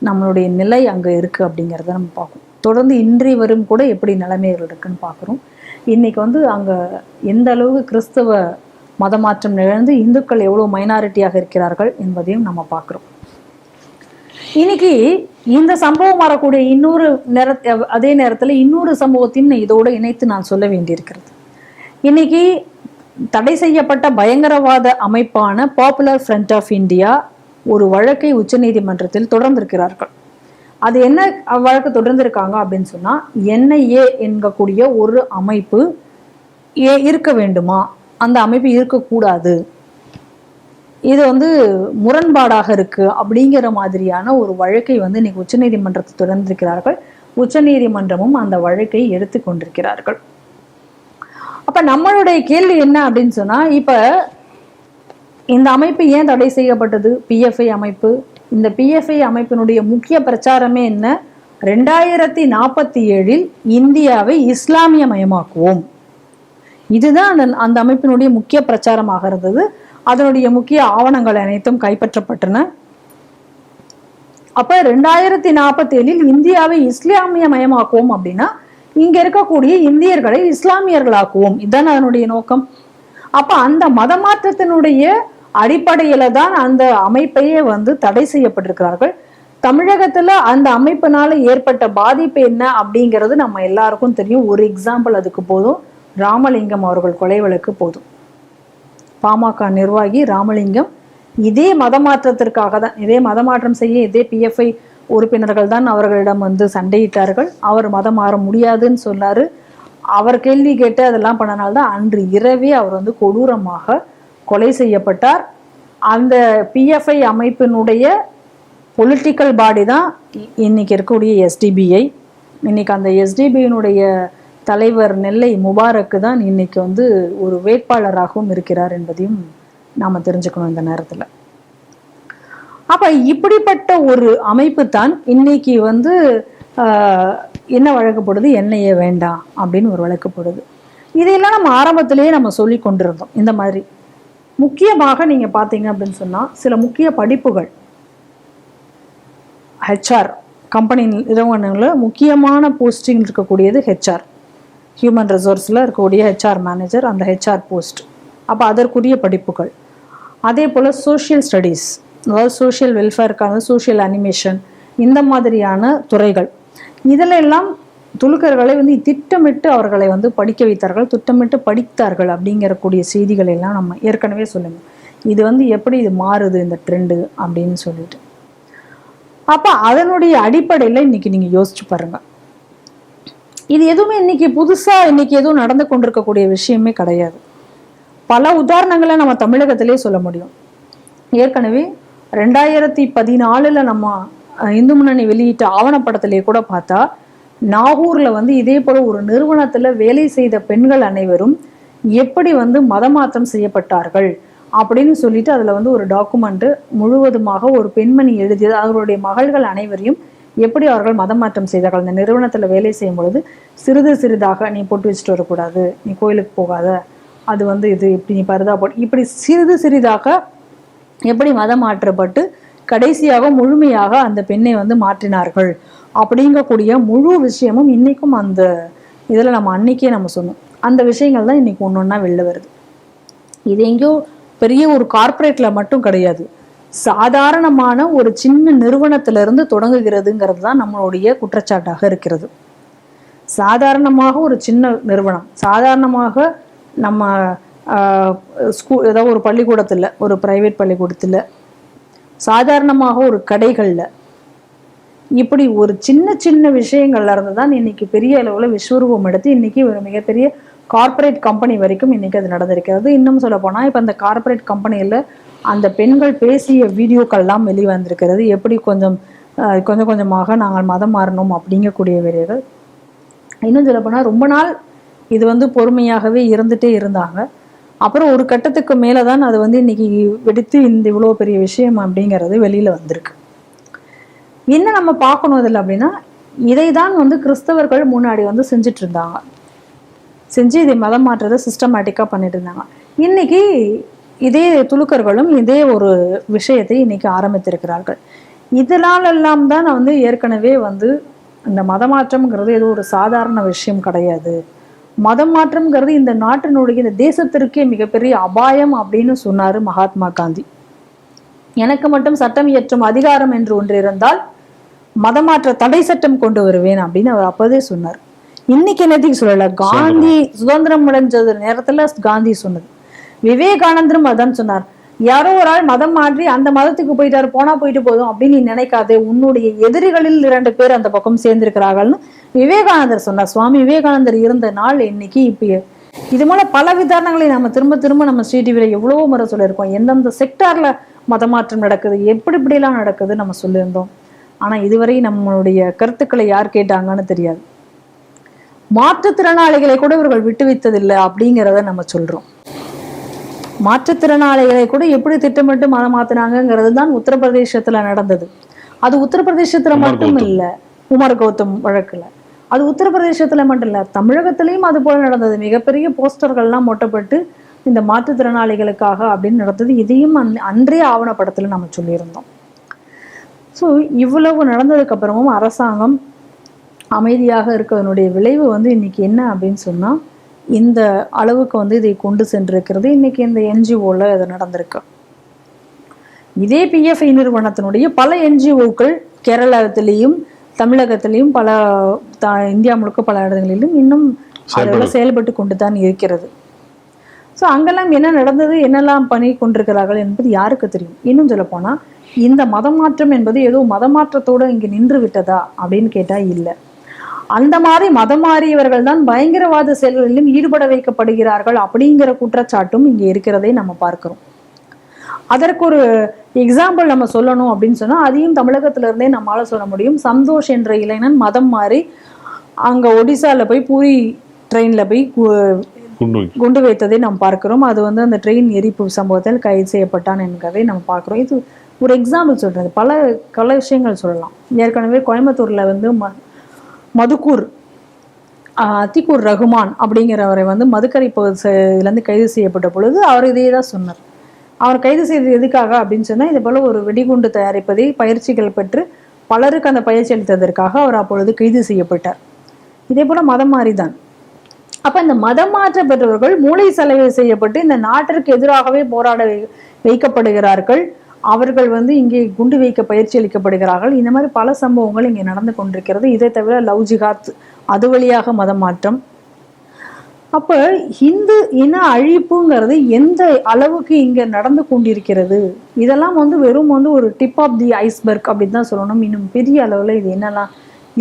நம்மளுடைய நிலை அங்க இருக்கு அப்படிங்கிறத நம்ம பார்க்கணும். தொடர்ந்து இன்றி வரும் கூட எப்படி நிலைமைகள் இருக்குன்னு பார்க்குறோம். இன்னைக்கு வந்து அங்க எந்த அளவுக்கு கிறிஸ்தவ மதமாற்றம் நிகழ்ந்து இந்துக்கள் எவ்வளவு மைனாரிட்டியாக இருக்கிறார்கள் என்பதையும் நம்ம பார்க்குறோம். இன்னைக்கு இந்த சம்பவம் வரக்கூடிய அதே நேரத்தில் இன்னொரு சம்பவத்தின் இதோடு இணைத்து நான் சொல்ல வேண்டியிருக்கிறது. இன்னைக்கு தடை செய்யப்பட்ட பயங்கரவாத அமைப்பான பாப்புலர் ஃப்ரண்ட் ஆஃப் இந்தியா ஒரு வழக்கை உச்சநீதிமன்றத்தில் தொடர்ந்திருக்கிறார்கள். அது என்ன வழக்கு தொடர்ந்திருக்காங்க அப்படின்னு சொன்னா, NIA என்கக்கூடிய ஒரு அமைப்பு இருக்க வேண்டுமா, அந்த அமைப்பு இருக்கக்கூடாது, இது வந்து முரண்பாடாக இருக்கு அப்படிங்கிற மாதிரியான ஒரு வழக்கை வந்து இன்னைக்கு உச்சநீதிமன்றத்தை தொடர்ந்திருக்கிறார்கள். உச்சநீதிமன்றமும் அந்த வழக்கை எடுத்து கொண்டிருக்கிறார்கள். அப்ப நம்மளுடைய கேள்வி என்ன அப்படின்னு சொன்னா, இப்ப இந்த அமைப்பு ஏன் தடை செய்யப்பட்டது? PFI அமைப்பு. இந்த PFI அமைப்பினுடைய முக்கிய பிரச்சாரமே என்ன? 2047 இந்தியாவை இஸ்லாமிய மயமாக்குவோம். இதுதான் அந்த அமைப்பினுடைய முக்கிய பிரச்சாரமாக இருந்தது. அதனுடைய முக்கிய ஆவணங்கள் அனைத்தும் கைப்பற்றப்பட்டன. அப்ப 2047 இந்தியாவை இஸ்லாமிய மயமாக்குவோம் அப்படின்னா இங்க இருக்கக்கூடிய இந்தியர்களை இஸ்லாமியர்களாக்குவோம், இதுதான் அதனுடைய நோக்கம். அப்ப அந்த மதமாற்றத்தினுடைய அடிப்படையில தான் அந்த அமைப்பையே வந்து தடை செய்யப்பட்டிருக்கிறார்கள். தமிழகத்துல அந்த அமைப்பினால ஏற்பட்ட பாதிப்பு என்ன அப்படிங்கிறது நம்ம எல்லாருக்கும் தெரியும். ஒரு எக்ஸாம்பிள் அதுக்கு போதும், ராமலிங்கம் அவர்கள் கொலை வழக்கு போதும். பாமக நிர்வாகி ராமலிங்கம் இதே மதமாற்றத்திற்காக தான், இதே மதமாற்றம் செய்ய இதே PFI உறுப்பினர்கள் தான் அவர்களிடம் வந்து சண்டையிட்டார்கள். அவர் மதம் மாற முடியாதுன்னு சொன்னாரு. அவர் கேள்வி கேட்டு அதெல்லாம் பண்ணனால்தான் அன்று இரவே அவர் வந்து கொடூரமாக கொலை செய்யப்பட்டார். அந்த PFI அமைப்பினுடைய பொலிட்டிக்கல் பாடி தான் இன்னைக்கு இருக்கக்கூடிய SDBI. இன்னைக்கு அந்த SDBIயினுடைய தலைவர் நெல்லை முபாரக்கு தான் இன்னைக்கு வந்து ஒரு வேட்பாளராகவும் இருக்கிறார் என்பதையும் நாம தெரிஞ்சுக்கணும் இந்த நேரத்துல. அப்ப இப்படிப்பட்ட ஒரு அமைப்பு தான் இன்னைக்கு வந்து என்ன வழங்கப்படுது, NIA வேண்டாம் அப்படின்னு ஒரு வழங்கப்படுது. இதையெல்லாம் நம்ம ஆரம்பத்திலேயே நம்ம சொல்லி கொண்டிருந்தோம். இந்த மாதிரி முக்கியமாக நீங்க பாத்தீங்க அப்படின்னு சொன்னா, சில முக்கிய படிப்புகள் HR கம்பெனி நிறுவனங்கள்ல முக்கியமான போஸ்டிங் இருக்கக்கூடியது HR, ஹியூமன் ரிசோர்ஸ்ல இருக்கக்கூடிய HR மேனேஜர், அந்த HR போஸ்ட். அப்ப அதற்குரிய படிப்புகள். அதே போல சோஷியல் ஸ்டடீஸ், அதாவது சோஷியல் வெல்ஃபேருக்கான சோஷியல் அனிமேஷன், இந்த மாதிரியான துறைகள். இதில் எல்லாம் துலுக்கர்களை வந்து திட்டமிட்டு அவர்களை வந்து படிக்க வைத்தார்கள், திட்டமிட்டு படித்தார்கள் அப்படிங்கிறக்கூடிய செய்திகள் எல்லாம் நம்ம ஏற்கனவே சொல்லுங்க. இது வந்து எப்படி இது மாறுது இந்த ட்ரெண்டு அப்படின்னு சொல்லிட்டு. அப்ப அதனுடைய அடிப்படையில் இன்னைக்கு நீங்க யோசிச்சு பாருங்க. இது எதுவுமே இன்னைக்கு புதுசா இன்னைக்கு எதுவும் நடந்து கொண்டிருக்கக்கூடிய விஷயமே கிடையாது. பல உதாரணங்களை நம்ம தமிழகத்திலே சொல்ல முடியும். ஏற்கனவே 2014 நம்ம இந்து முன்னணி வெளியிட்ட ஆவணப்படத்திலே கூட பார்த்தா, நாகூர்ல வந்து இதே போல ஒரு நிறுவனத்துல வேலை செய்த பெண்கள் அனைவரும் எப்படி வந்து மதமாற்றம் செய்யப்பட்டார்கள் அப்படின்னு சொல்லிட்டு அதுல வந்து ஒரு டாக்குமெண்ட் முழுவதுமாக ஒரு பெண்மணி எழுதியது. அவர்களுடைய மகள்கள் அனைவரையும் எப்படி அவர்கள் மதமாற்றம் செய்தார்கள். அந்த நிறுவனத்துல வேலை செய்யும் பொழுது சிறிது சிறிதாக நீ போட்டு வச்சுட்டு வரக்கூடாது, நீ கோயிலுக்கு போகாத, அது வந்து இது இப்படி நீ பருதா போட்டு, இப்படி சிறிது சிறிதாக எப்படி மதம் மாற்றப்பட்டு கடைசியாக முழுமையாக அந்த பெண்ணை வந்து மாற்றினார்கள் அப்படிங்கக்கூடிய முழு விஷயமும் இன்னைக்கும் அந்த இதுல நம்ம அன்னைக்கே நம்ம சொன்னோம். அந்த விஷயங்கள் தான் இன்னைக்கு ஒன்னொன்னா வெளில வருது. இது எங்கேயோ பெரிய ஒரு கார்பரேட்ல மட்டும் கிடையாது, சாதாரணமான ஒரு சின்ன நிறுவனத்திலிருந்து தொடங்குகிறதுங்கிறது தான் நம்மளுடைய குற்றச்சாட்டாக இருக்கிறது. சாதாரணமாக ஒரு சின்ன நிறுவனம், சாதாரணமாக நம்ம ஏதாவது ஒரு பள்ளிக்கூடத்தில், ஒரு பிரைவேட் பள்ளிக்கூடத்தில், சாதாரணமாக ஒரு கடைகளில், இப்படி ஒரு சின்ன சின்ன விஷயங்கள்ல இருந்து தான் இன்னைக்கு பெரிய அளவில் விஸ்வரூபம் எடுத்து இன்னைக்கு ஒரு மிகப்பெரிய கார்ப்பரேட் கம்பெனி வரைக்கும் இன்னைக்கு அது நடந்திருக்கிறது. இன்னும் சொல்ல போனால் இப்போ அந்த கார்ப்பரேட் கம்பெனியில் அந்த பெண்கள் பேசிய வீடியோக்கள்லாம் வெளிவந்திருக்கிறது. எப்படி கொஞ்சம் கொஞ்சமாக நாங்கள் மதம் மாறணும் அப்படிங்கக்கூடிய வீடியோகள். இன்னும் சொல்ல போனால் ரொம்ப நாள் இது வந்து பொறுமையாகவே இருந்துகிட்டே இருந்தாங்க. அப்புறம் ஒரு கட்டத்துக்கு மேலே தான் அது வந்து இன்னைக்கு வெடித்து இந்த இவ்வளோ பெரிய விஷயம் அப்படிங்கிறது வெளியில் வந்திருக்கு. என்ன நம்ம பார்க்கணும் இதில் அப்படின்னா, இதை தான் வந்து கிறிஸ்தவர்கள் முன்னாடி வந்து செஞ்சுட்டு இருந்தாங்க, செஞ்சு இதை மதம் மாற்றதை சிஸ்டமேட்டிக்காக பண்ணிட்டு இருந்தாங்க. இன்னைக்கு இதே துலுக்கர்களும் இதே ஒரு விஷயத்தை இன்னைக்கு ஆரம்பித்திருக்கிறார்கள். இதனாலெல்லாம் தான் வந்து ஏற்கனவே வந்து இந்த மதமாற்றம்ங்கிறது ஏதோ ஒரு சாதாரண விஷயம் கிடையாது. மதம் மாற்றம்ங்கிறது இந்த நாட்டினுடைய, இந்த தேசத்திற்கே மிகப்பெரிய அபாயம் அப்படின்னு சொன்னார் மகாத்மா காந்தி. எனக்கு மட்டும் சட்டம் இயற்றும் அதிகாரம் என்று ஒன்று இருந்தால் மதமாற்ற தடை சட்டம் கொண்டு வருவேன் அப்படின்னு அவர் அப்போதே சொன்னார். இன்னைக்கு என்னத்தையும் சொல்லல, காந்தி சுதந்திரம் அடைஞ்சது நேரத்துல காந்தி சொன்னது. விவேகானந்தரும் அதான் சொன்னார். யாரோ ஒரு ஆள் மதம் மாற்றி அந்த மதத்துக்கு போயிட்டாரு, போனா போயிட்டு போதும் அப்படின்னு நீ நினைக்காதே, உன்னுடைய எதிரிகளில் 2 பேர் அந்த பக்கம் சேர்ந்திருக்கிறார்கள்னு விவேகானந்தர் சொன்னார். சுவாமி விவேகானந்தர் இருந்த நாள் இன்னைக்கு. இப்ப இது மூல பல விதாரணங்களை நம்ம திரும்ப திரும்ப நம்ம ஸ்ரீடிவில எவ்வளவோ முறை சொல்லியிருக்கோம். எந்தெந்த செக்டார்ல மதமாற்றம் நடக்குது, எப்படிலாம் நடக்குது நம்ம சொல்லியிருந்தோம். ஆனா இதுவரை நம்மளுடைய கருத்துக்களை யார் கேட்டாங்கன்னு தெரியாது. மாற்றுத்திறனாளிகளை கூட இவர்கள் விட்டு வைத்ததில்லை அப்படிங்கிறத நம்ம சொல்றோம். மாற்றுத்திறனாளிகளை கூட எப்படி திட்டமிட்டு மதம் மாத்தினாங்கிறது தான் உத்தரப்பிரதேசத்துல நடந்தது. அது உத்தரப்பிரதேசத்துல மட்டும் இல்ல, உமர் கௌதம் வழக்குல அது உத்தரப்பிரதேசத்துல மட்டும் இல்ல, தமிழகத்திலையும் அது போல நடந்தது. மிகப்பெரிய போஸ்டர்கள்லாம் மொட்டப்பட்டு இந்த மாற்றுத்திறனாளிகளுக்காக அப்படின்னு நடந்தது. இதையும் அன்றைய ஆவணப்படத்துல நம்ம சொல்லியிருந்தோம். ஸோ இவ்வளவு நடந்ததுக்கு அப்புறமும் அரசாங்கம் அமைதியாக இருக்கிறதனுடைய விளைவு வந்து இன்னைக்கு என்ன அப்படின்னு சொன்னா, இந்த அளவுக்கு வந்து இதை கொண்டு சென்றிருக்கிறது. இன்னைக்கு இந்த என்ஜிஓல இது நடந்திருக்கு. இதே பிஎஃப்ஐ நிறுவனத்தினுடைய பல என்ஜிஓக்கள் கேரளத்திலையும் தமிழகத்திலையும் பல இந்தியா முழுக்க பல இடங்களிலும் இன்னும் அதெல்லாம் செயல்பட்டு கொண்டு தான் இருக்கிறது. ஸோ அங்கெல்லாம் என்ன நடந்தது, என்னெல்லாம் பண்ணி கொண்டிருக்கிறார்கள் என்பது யாருக்கு தெரியும். இன்னும் சொல்ல போனா, இந்த மதமாற்றம் என்பது ஏதோ மதமாற்றத்தோடு இங்கு நின்று விட்டதா அப்படின்னு கேட்டா இல்லை. அந்த மாதிரி மதம் மாறியவர்கள் தான் பயங்கரவாத செயல்களிலும் ஈடுபட வைக்கப்படுகிறார்கள் அப்படிங்கிற குற்றச்சாட்டும் இங்க இருக்கிறதை நம்ம பார்க்கிறோம். அதற்கு ஒரு எக்ஸாம்பிள் நம்ம சொல்லணும் அப்படின்னு சொன்னா, அதையும் தமிழகத்துல இருந்தே நம்மளால சொல்ல முடியும். சந்தோஷ் என்ற இளைஞன் மதம் மாறி அங்க ஒடிசால போய் பூரி ட்ரெயின்ல போய் குண்டு வைத்ததை நாம் பார்க்கிறோம். அது வந்து அந்த ட்ரெயின் எரிப்பு சம்பவத்தில் கைது செய்யப்பட்டான் என்கிறதை நம்ம பார்க்கிறோம். இது ஒரு எக்ஸாம்பிள் சொல்றது. பல விஷயங்கள் சொல்லலாம். ஏற்கனவே கோயம்புத்தூர்ல வந்து அத்திக்கூர் ரகுமான் அப்படிங்கிறவரை வந்து மதுக்கரை பகுதியிலேருந்து கைது செய்யப்பட்ட பொழுது அவர் இதே தான் சொன்னார். அவர் கைது செய்தது எதுக்காக அப்படின்னு சொன்னால், இது போல ஒரு வெடிகுண்டு தயாரிப்பதை பயிற்சிகள் பெற்று பலருக்கு அந்த பயிற்சி அளித்ததற்காக அவர் அப்பொழுது கைது செய்யப்பட்டார். இதே போல மதம் மாறிதான். அப்ப இந்த மதம் மாற்ற பெற்றவர்கள் மூளை செலவு செய்யப்பட்டு இந்த நாட்டிற்கு எதிராகவே போராட வைக்கப்படுகிறார்கள். அவர்கள் வந்து இங்கே குண்டு வைக்க பயிற்சி அளிக்கப்படுகிறார்கள். இந்த மாதிரி பல சம்பவங்கள் இங்கே நடந்து கொண்டிருக்கிறது. இதை தவிர லவ் ஜிஹாத், அது வழியாக மதம் மாற்றம். அப்ப இந்து இன அழிப்புங்கிறது எந்த அளவுக்கு இங்க நடந்து கொண்டிருக்கிறது, இதெல்லாம் வந்து வெறும் வந்து ஒரு டிப் ஆஃப் தி ஐஸ்பர்க் அப்படின்னு தான் சொல்லணும். இன்னும் பெரிய அளவுல இது என்னெல்லாம்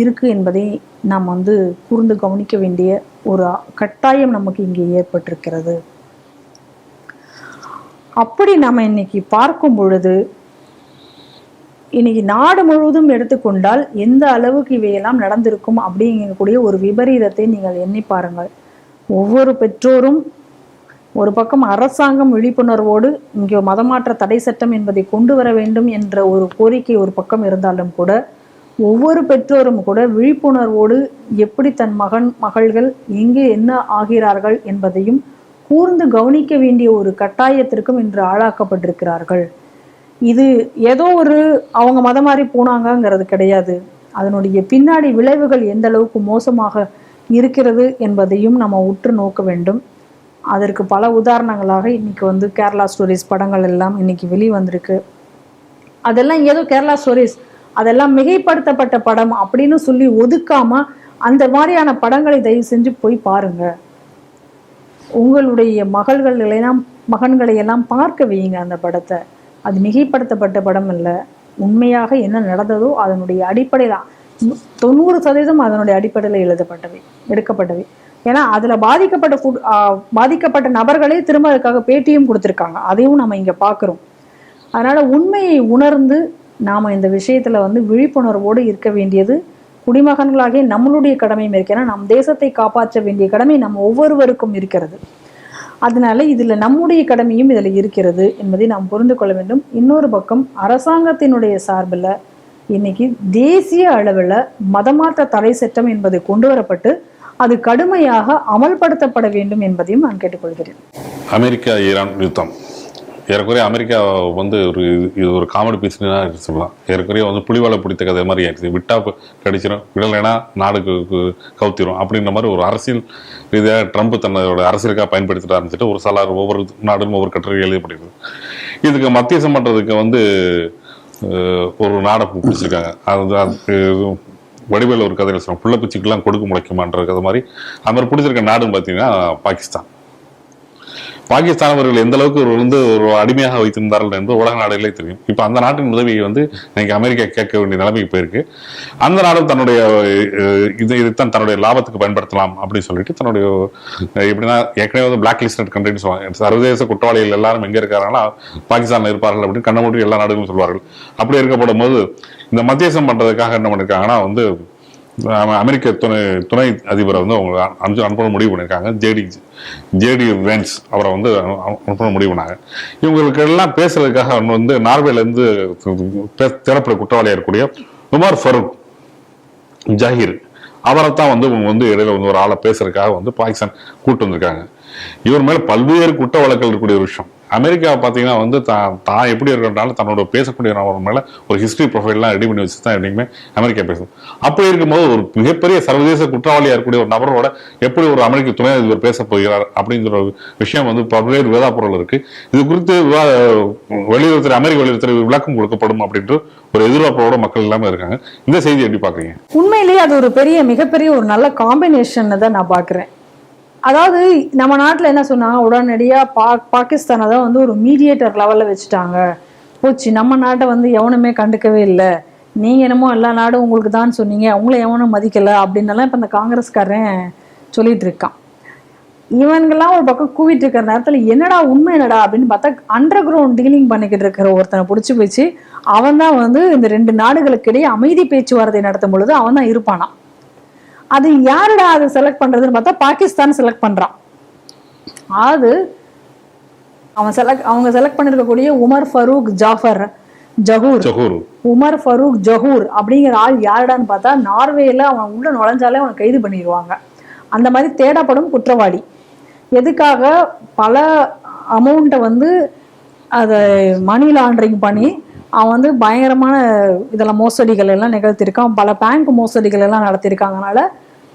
இருக்கு என்பதை நாம் வந்து கூர்ந்து கவனிக்க வேண்டிய ஒரு கட்டாயம் நமக்கு இங்கே ஏற்பட்டிருக்கிறது. அப்படி நம்ம இன்னைக்கு பார்க்கும் பொழுது, இன்னைக்கு நாடு முழுவதும் எடுத்துக்கொண்டால் எந்த அளவுக்கு இவையெல்லாம் நடந்திருக்கும் அப்படிங்கக்கூடிய ஒரு விபரீதத்தை நீங்கள் எண்ணி பாருங்கள். ஒவ்வொரு பெற்றோரும் ஒரு பக்கம் அரசாங்கம் விழிப்புணர்வோடு இங்கே மதமாற்ற தடை சட்டம் என்பதை கொண்டு வர வேண்டும் என்ற ஒரு கோரிக்கை ஒரு பக்கம் இருந்தாலும் கூட, ஒவ்வொரு பெற்றோரும் கூட விழிப்புணர்வோடு எப்படி தன் மகள்கள் எங்கே என்ன ஆகிறார்கள் என்பதையும் கூர்ந்து கவனிக்க வேண்டிய ஒரு கட்டாயத்திற்கும் இன்று ஆளாக்கப்பட்டிருக்கிறார்கள். இது ஏதோ ஒரு அவங்க மதம் மாறி போனாங்கிறது கிடையாது. அதனுடைய பின்னாடி விளைவுகள் எந்த அளவுக்கு மோசமாக இருக்கிறது என்பதையும் நம்ம உற்று நோக்க வேண்டும். அதற்கு பல உதாரணங்களாக இன்னைக்கு வந்து கேரளா ஸ்டோரிஸ் படங்கள் எல்லாம் இன்னைக்கு வெளிவந்திருக்கு. அதெல்லாம் ஏதோ கேரளா ஸ்டோரிஸ், அதெல்லாம் மிகைப்படுத்தப்பட்ட படம் அப்படின்னு சொல்லி ஒதுக்காம அந்த மாதிரியான படங்களை தயவு செஞ்சு போய் பாருங்க. உங்களுடைய மகன்களை எல்லாம் பார்க்க வையுங்க அந்த படத்தை. அது மிகைப்படுத்தப்பட்ட படம் இல்லை, உண்மையாக என்ன நடந்ததோ அதனுடைய அடிப்படையில் 90% அதனுடைய அடிப்படையில் எடுக்கப்பட்டவை. ஏன்னா அதில் பாதிக்கப்பட்ட நபர்களே திரும்ப அதுக்காக பேட்டியும் கொடுத்துருக்காங்க. அதையும் நம்ம இங்கே பார்க்குறோம். அதனால் உண்மையை உணர்ந்து நாம் இந்த விஷயத்தில் வந்து விழிப்புணர்வோடு இருக்க வேண்டியது குடிமகன்களாகிய நம்மளுடைய கடமையும் இருக்கு. ஏன்னா நம் தேசத்தை காப்பாற்ற வேண்டிய கடமை நம்ம ஒவ்வொருவருக்கும் இருக்கிறது. அதனால இதில் நம்முடைய கடமையும் இதில் இருக்கிறது என்பதை நாம் புரிந்து கொள்ள வேண்டும். இன்னொரு பக்கம் அரசாங்கத்தினுடைய சார்பில் இன்னைக்கு தேசிய அளவில் மதமாற்ற தடை சட்டம் என்பது கொண்டு வரப்பட்டு அது கடுமையாக அமல்படுத்தப்பட வேண்டும் என்பதையும் நான் கேட்டுக்கொள்கிறேன். அமெரிக்கா ஈரான் யுத்தம் ஏறக்குறைய அமெரிக்கா வந்து இது ஒரு காமெடி பீஸ்னு சொல்லலாம். ஏறக்குறைய வந்து புலிவாலை பிடித்த கதை மாதிரி ஆயிடுச்சு. விட்டா கடிச்சிடும், விடலைன்னா நாடுக்கு கவுத்திரும் அப்படின்ற மாதிரி ஒரு அரசியல் ரீதியாக ட்ரம்ப் தன்னோட அரசியலுக்காக பயன்படுத்திட்டு ஆரம்பிச்சுட்டு ஒரு சாலார் ஒவ்வொரு நாடும் ஒவ்வொரு கட்டுரை எழுதப்படுகிறது. இதுக்கு மத்தியசம் பண்ணுறதுக்கு வந்து ஒரு நாடை பிடிச்சிருக்காங்க. அதுக்கு வடிவேல் ஒரு கதையில் சொல்லுவாங்க, புள்ள பிச்சுக்கெல்லாம் கொடுக்க முளைக்குமான்ற கதை மாதிரி. அது மாதிரி பிடிச்சிருக்க நாடுன்னு பார்த்தீங்கன்னா பாகிஸ்தான். பாகிஸ்தான் அவர்கள் எந்த அளவுக்கு வந்து ஒரு அடிமையாக வைத்திருந்தார்கள் என்று உலக நாடுகளே தெரியும். இப்போ அந்த நாட்டின் உதவியை வந்து இன்னைக்கு அமெரிக்கா கேட்க வேண்டிய நிலைமைக்கு போயிருக்கு. அந்த நாடும் தன்னுடைய இதைத்தான் தன்னுடைய லாபத்துக்கு பயன்படுத்தலாம் அப்படின்னு சொல்லிட்டு தன்னுடைய எப்படின்னா ஏற்கனவே வந்து பிளாக் லிஸ்டட் கண்ட்ரின்னு சொல்லுவாங்க. சர்வதேச குற்றவாளிகள் எல்லாரும் எங்கே இருக்காங்கன்னா பாகிஸ்தானில் இருப்பார்கள் அப்படின்னு கண்ணமூடி எல்லா நாடுகளும் சொல்வார்கள். அப்படி இருக்கப்படும் போது இந்த மத்தியசம் பண்றதுக்காக என்ன பண்ணிருக்காங்கன்னா வந்து அமெரிக்க துணை அதிபரை வந்து அவங்க அனுப்ப முடிவு பண்ணியிருக்காங்க. ஜேடி வேன்ஸ் அவரை வந்து அனுப்ப முடிவு பண்ணாங்க. இவங்களுக்கு எல்லாம் பேசுறதுக்காக வந்து நார்வேலேருந்து திறப்பட குற்றவாளியாக இருக்கக்கூடிய உமர் ஃபரூக் ஜஹீர் அவரைத்தான் வந்து இவங்க வந்து இடையில வந்து ஒரு ஆளை பேசுறதுக்காக வந்து பாகிஸ்தான் கூட்டு வந்திருக்காங்க. இவர் மேல பல்வேறு குற்ற வழக்குகள் இருக்கக்கூடிய ஒரு விஷயம். அமெரிக்கா பார்த்தீங்கன்னா வந்து தான் எப்படி இருக்கிறனாலும் தன்னோட பேசக்கூடிய நபர் மேல ஒரு ஹிஸ்டரி ப்ரொஃபைல்லாம் ரெடி பண்ணி வச்சு தான் எப்படியுமே அமெரிக்கா பேசும். அப்படி இருக்கும்போது ஒரு மிகப்பெரிய சர்வதேச குற்றவாளியா இருக்கக்கூடிய ஒரு நபரோட எப்படி ஒரு அமெரிக்க துணை அதிபர் பேச போகிறார் அப்படிங்கிற ஒரு விஷயம் வந்து பல்வேறு விவாதப்பொருள் இருக்கு. இது குறித்து வெளியுறவுத்துறை அமெரிக்க வெளியுறவுத்துறை விளக்கம் கொடுக்கப்படும் அப்படின்ற ஒரு எதிர்பார்ப்போட மக்கள் எல்லாமே இருக்காங்க. இந்த செய்தி எப்படி பாக்குறீங்க? உண்மையிலேயே அது ஒரு மிகப்பெரிய ஒரு நல்ல காம்பினேஷன் தான் நான் பாக்குறேன். அதாவது நம்ம நாட்டில் என்ன சொன்னாங்க, உடனடியாக பாகிஸ்தானை தான் வந்து ஒரு மீடியேட்டர் லெவலில் வச்சுட்டாங்க. போச்சு, நம்ம நாட்டை வந்து எவனுமே கண்டுக்கவே இல்லை, நீங்கள் என்னமோ எல்லா நாடும் உங்களுக்கு தான் சொன்னீங்க, அவங்கள எவனும் மதிக்கலை அப்படின்னலாம் இப்போ இந்த காங்கிரஸ்காரன் சொல்லிட்டு இருக்கான். இவனுங்கெல்லாம் ஒரு பக்கம் கூவிட்டு இருக்கிற நேரத்தில் என்னடா உண்மை என்னடா அப்படின்னு பார்த்தா அண்டர் கிரவுண்ட் டீலிங் பண்ணிக்கிட்டு இருக்கிற ஒருத்தனை பிடிச்சி போச்சு. அவன் தான் வந்து இந்த 2 நாடுகளுக்கு இடையே அமைதி பேச்சுவார்த்தை நடத்தும் பொழுது அவன் தான் இருப்பானான். அது யாருடா அதை செலக்ட் பண்றதுன்னு பார்த்தா பாகிஸ்தான் செலக்ட் பண்றான். அது அவங்க செலக்ட் பண்ணிருக்கக்கூடிய உமர் ஃபரூக் உமர் ஃபரூக் ஜஹூர் அப்படிங்கிற ஆள் யாருடான்னு பார்த்தா நார்வேல அவன் உள்ள நுழைஞ்சாலே அவனை கைது பண்ணிடுவாங்க. அந்த மாதிரி தேடப்படும் குற்றவாளி. எதுக்காக? பல அமௌண்ட்டை வந்து அதை மணி லாண்டரிங் பண்ணி அவன் வந்து பயங்கரமான இதெல்லாம் மோசடிகள் எல்லாம் நிகழ்த்திருக்கான். பல பேங்க் மோசடிகள் எல்லாம் நடத்திருக்காங்கனால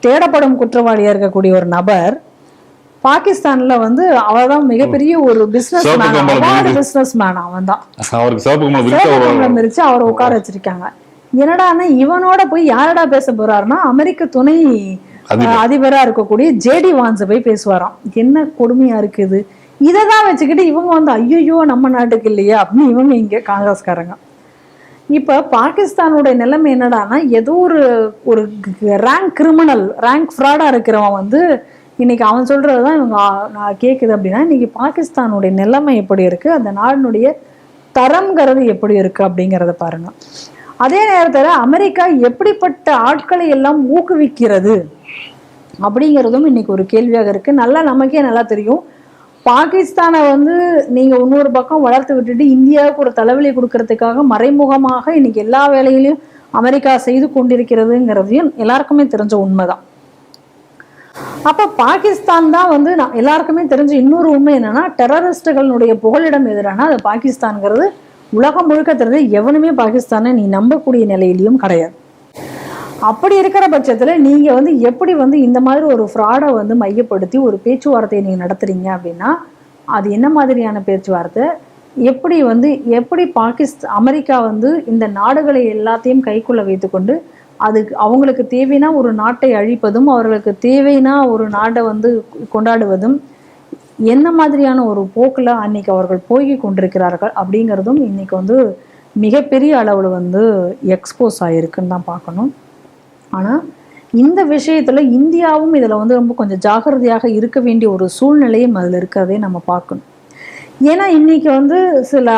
தேடப்படும் குற்றவாளியா இருக்கக்கூடிய ஒரு நபர் பாகிஸ்தான்ல வந்து அவர்தான் மிகப்பெரிய ஒரு பிசினஸ் மேன். அவன் தான் அவரை உட்கார வச்சிருக்காங்க. என்னடான்னா இவனோட போய் யாரடா பேச போறாருன்னா அமெரிக்க துணை அதிபரா இருக்கக்கூடிய ஜேடி வான்ஸை போய் பேசுவாராம். என்ன கொடுமையா இருக்குது. இதைதான் வச்சுக்கிட்டு இவங்க வந்து ஐயோ நம்ம நாட்டுக்கு இல்லையா அப்படின்னு இவங்க இங்க காங்கிரஸ்காரங்க. இப்ப பாகிஸ்தானுடைய நிலைமை என்னடான்னா ஏதோ ஒரு ரேங்க் கிரிமினல் ரேங்க் ஃப்ராடா இருக்கிறவன் வந்து இன்னைக்கு அவன் சொல்றதுதான் இவங்க நான் கேக்குது. அப்படின்னா இன்னைக்கு பாகிஸ்தானுடைய நிலைமை எப்படி இருக்கு, அந்த நாடினுடைய தரம்ங்கிறது எப்படி இருக்கு அப்படிங்கிறத பாருங்க. அதே நேரத்துல அமெரிக்கா எப்படிப்பட்ட ஆட்களை எல்லாம் ஊக்குவிக்கிறது அப்படிங்கிறதும் இன்னைக்கு ஒரு கேள்வியாக இருக்கு. நமக்கே நல்லா தெரியும். பாகிஸ்தானை வந்து நீங்க இன்னொரு பக்கம் வளர்த்து விட்டுட்டு இந்தியாவுக்கு ஒரு தலைவலி கொடுக்கறதுக்காக மறைமுகமாக இன்னைக்கு எல்லா வேலையிலையும் அமெரிக்கா செய்து கொண்டிருக்கிறதுங்கிறதையும் எல்லாருக்குமே தெரிஞ்ச உண்மைதான். அப்ப பாகிஸ்தான் தான் வந்து எல்லாருக்குமே தெரிஞ்ச இன்னொரு உண்மை என்னன்னா டெரரிஸ்டுகளுடைய புகலிடம் எதிரான அது பாகிஸ்தான்ங்கிறது உலகம் முழுக்க தெரிஞ்சு எவனுமே பாகிஸ்தானை நீ நம்பக்கூடிய நிலையிலையும் கிடையாது. அப்படி இருக்கிற பட்சத்துல நீங்க வந்து எப்படி வந்து இந்த மாதிரி ஒரு ஃப்ராடை வந்து மையப்படுத்தி ஒரு பேச்சுவார்த்தையை நீங்க நடத்துறீங்க அப்படின்னா அது என்ன மாதிரியான பேச்சுவார்த்தை? எப்படி அமெரிக்கா வந்து இந்த நாடுகளை எல்லாத்தையும் கைக்குள்ள வைத்துக்கொண்டு அதுக்கு அவங்களுக்கு தேவைன்னா ஒரு நாட்டை அழிப்பதும், அவர்களுக்கு தேவைன்னா ஒரு நாட்டை வந்து கொண்டாடுவதும், என்ன மாதிரியான ஒரு போக்கில் அன்னைக்கு அவர்கள் போய் கொண்டிருக்கிறார்கள் அப்படிங்கிறதும் இன்னைக்கு வந்து மிகப்பெரிய அளவில் வந்து எக்ஸ்போஸ் ஆகிருக்குன்னு தான் பார்க்கணும். ஆனால் இந்த விஷயத்தில் இந்தியாவும் இதில் வந்து ரொம்ப கொஞ்சம் ஜாகிரதையாக இருக்க வேண்டிய ஒரு சூழ்நிலையும் அதில் இருக்கிறதே நம்ம பார்க்கணும். ஏன்னா இன்னைக்கு வந்து சில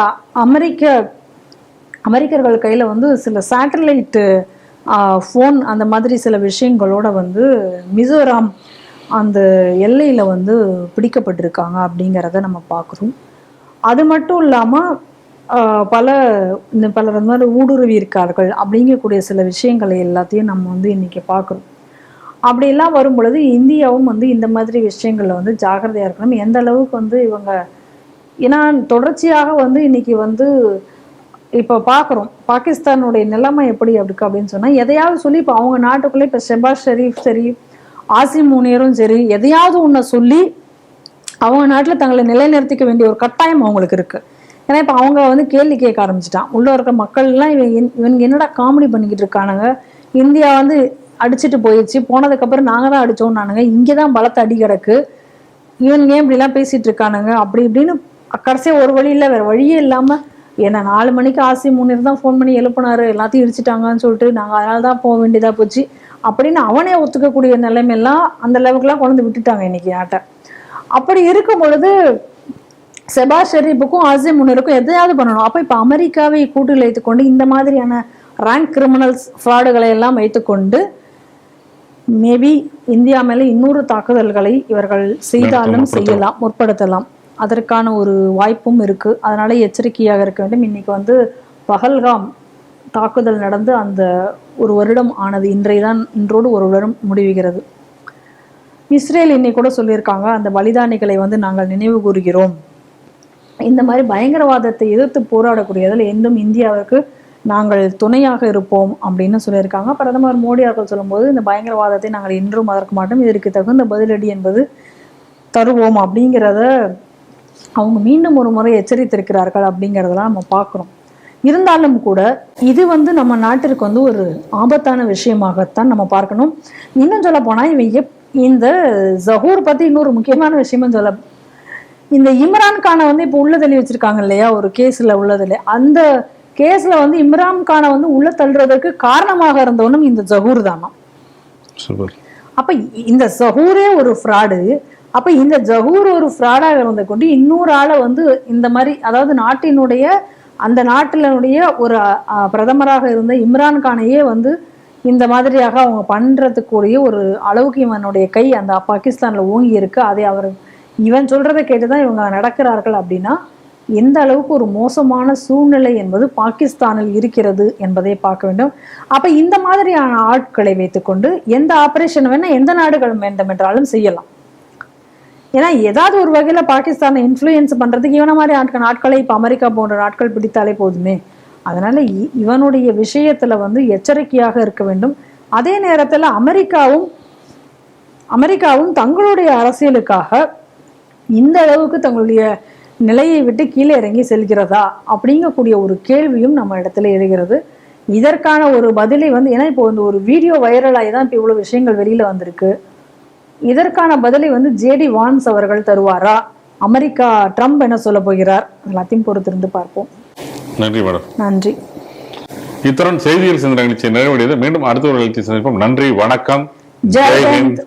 அமெரிக்கர்கள் கையில் வந்து சில சேட்டலைட்டு ஃபோன் அந்த மாதிரி சில விஷயங்களோட வந்து மிசோராம் அந்த எல்லையில் வந்து பிடிக்கப்பட்டிருக்காங்க அப்படிங்கிறத நம்ம பார்க்குறோம். அது மட்டும் இல்லாமல் பலர் அந்த மாதிரி ஊடுருவி இருக்கார்கள் அப்படிங்கக்கூடிய சில விஷயங்களை எல்லாத்தையும் நம்ம வந்து இன்னைக்கு பார்க்குறோம். அப்படியெல்லாம் வரும் பொழுது இந்தியாவும் வந்து இந்த மாதிரி விஷயங்களில் வந்து ஜாகிரதையாக இருக்கணும். எந்த அளவுக்கு வந்து இவங்க, ஏன்னா தொடர்ச்சியாக வந்து இன்னைக்கு வந்து இப்போ பார்க்குறோம் பாகிஸ்தானுடைய நிலைமை எப்படி இருக்கு அப்படின்னு சொன்னால், எதையாவது சொல்லி இப்போ அவங்க நாட்டுக்குள்ளே இப்போ ஷெபாஸ் ஷெரீஃப் சரி, ஆசிம் முனீரும் சரி, எதையாவது ஒன்றை சொல்லி அவங்க நாட்டில் தங்களை நிலைநிறுத்திக்க வேண்டிய ஒரு கட்டாயம் அவங்களுக்கு இருக்குது. ஏன்னா இப்போ அவங்க வந்து கேள்வி கேட்க ஆரம்பிச்சிட்டான். உள்ளே இருக்க மக்கள்லாம் இவங்க என்னடா காமெடி பண்ணிக்கிட்டு இருக்கானுங்க, இந்தியா வந்து அடிச்சுட்டு போயிடுச்சு, போனதுக்கப்புறம் நாங்கள் தான் அடித்தோம்னானுங்க, இங்கே தான் பலத்தை அடி கிடக்கு, இவனுங்க ஏன் இப்படிலாம் பேசிகிட்டு இருக்கானுங்க அப்படி இப்படின்னு கடைசியாக ஒரு வழி இல்லை வேறு வழியே இல்லாமல், ஏன்னா 4 மணிக்கு ஆசிம் முனீர் தான் ஃபோன் பண்ணி எழுப்பினாரு, எல்லாத்தையும் இடிச்சிட்டாங்கன்னு சொல்லிட்டு நாங்கள் அதனால தான் போக வேண்டியதாக போச்சு அப்படின்னு அவனே ஒத்துக்கக்கூடிய நிலைமையெல்லாம் அந்த அளவுக்குலாம் கொண்டு வந்து விட்டுட்டாங்க இன்னைக்கு நாட்டை. அப்படி இருக்கும் பொழுது ஷெபாஸ் ஷெரீஃபுக்கும் ஆசிம் முனீருக்கும் எதையாவது பண்ணணும். அப்போ இப்போ அமெரிக்காவை கூட்டில் வைத்துக்கொண்டு இந்த மாதிரியான ரேங்க் கிரிமினல்ஸ் ஃப்ராடுகளை எல்லாம் வைத்துக்கொண்டு மேபி இந்தியா மேலே இன்னொரு தாக்குதல்களை இவர்கள் செய்தாலும் செய்யலாம், முற்படுத்தலாம். அதற்கான ஒரு வாய்ப்பும் இருக்குது. அதனால எச்சரிக்கையாக இருக்க வேண்டும். இன்னைக்கு வந்து பஹல்காம் தாக்குதல் நடந்து அந்த ஒரு வருடம் ஆனது. இன்றோடு ஒரு வருடம் முடிவுகிறது. இஸ்ரேல் இன்னைக்கு கூட சொல்லியிருக்காங்க, அந்த பலிதானிகளை வந்து நாங்கள் நினைவு கூறுகிறோம். இந்த மாதிரி பயங்கரவாதத்தை எதிர்த்து போராடக்கூடியதில் என்றும் இந்தியாவிற்கு நாங்கள் துணையாக இருப்போம் அப்படின்னு சொல்லியிருக்காங்க. பிரதமர் மோடி அவர்கள் சொல்லும்போது, இந்த பயங்கரவாதத்தை நாங்கள் என்றும் மறக்க மாட்டோம், இதற்கு தகுந்த பதிலடி என்பது தருவோம் அப்படிங்கிறத அவங்க மீண்டும் ஒரு முறை எச்சரித்திருக்கிறார்கள் அப்படிங்கிறதெல்லாம் நம்ம பார்க்குறோம். இருந்தாலும் கூட இது வந்து நம்ம நாட்டிற்கு வந்து ஒரு ஆபத்தான விஷயமாகத்தான் நம்ம பார்க்கணும். இன்னும் சொல்ல போனால் இந்த ஜஹூர் பற்றி இன்னொரு முக்கியமான விஷயமும் சொல்ல, இந்த இம்ரான் கானை வந்து இப்போ உள்ள தள்ளி வச்சிருக்காங்க இல்லையா, ஒரு கேஸில் உள்ளதில்லை, அந்த கேஸில் வந்து இம்ரான் கானை வந்து உள்ள தள்ளுறதுக்கு காரணமாக இருந்தவனும் இந்த ஜஹூர் தானா. அப்போ இந்த ஜஹூரே ஒரு ஃப்ராடு. அப்போ இந்த ஜஹூர் ஒரு ஃப்ராடாக இருந்த கொண்டு இன்னொரு ஆளை வந்து இந்த மாதிரி, அதாவது அந்த நாட்டினுடைய ஒரு பிரதமராக இருந்த இம்ரான் கானையே வந்து இந்த மாதிரியாக அவங்க பண்ணுறதுக்குரிய ஒரு அளவுக்கு இவனுடைய கை அந்த பாகிஸ்தானில் ஓங்கி இருக்கு. அதை இவன் சொல்றதை கேட்டுதான் இவங்க நடக்கிறார்கள். அப்படின்னா எந்த அளவுக்கு ஒரு மோசமான சூழ்நிலை என்பது பாகிஸ்தானில் இருக்கிறது என்பதை பார்க்க வேண்டும். அப்ப இந்த மாதிரியான ஆட்களை வைத்துக்கொண்டு எந்த ஆபரேஷன் வேணா எந்த நாடுகள் வேண்டுமென்றாலும் செய்யலாம். ஏன்னா ஏதாவது ஒரு வகையில பாகிஸ்தானை இன்ஃப்ளூயன்ஸ் பண்றதுக்கு இவன மாதிரி ஆட்களை இப்ப அமெரிக்கா போன்ற நாட்கள் பிடித்தாலே போதுமே. அதனால இவனுடைய விஷயத்துல வந்து எச்சரிக்கையாக இருக்க வேண்டும். அதே நேரத்துல அமெரிக்காவும் தங்களுடைய அரசியலுக்காக இந்த அளவுக்கு தங்களுடைய நிலையை விட்டு கீழே இறங்கி செல்கிறதா அப்படிங்கக்கூடிய ஒரு கேள்வியும் நம்ம இடத்துல எழுகிறது. இதற்கான ஒரு பதிலை வந்து, ஏன்னா இப்போ வந்து ஒரு வீடியோ வைரலாகி தான் இப்போ இவ்வளவு விஷயங்கள் வெளியில வந்திருக்கு. இதற்கான பதிலை வந்து ஜேடி வான்ஸ் அவர்கள் தருவாரா, அமெரிக்கா ட்ரம்ப் என்ன சொல்ல போகிறார், எல்லாத்தையும் பொறுத்திருந்து பார்ப்போம். நன்றி மேடம். நன்றி. இத்துடன் செய்தியில் சிந்தனை நிகழ்ச்சி நிறைவடையது. மீண்டும் அடுத்த ஒரு நிகழ்ச்சி சந்திப்போம். நன்றி, வணக்கம், ஜெய் ஹிந்த்.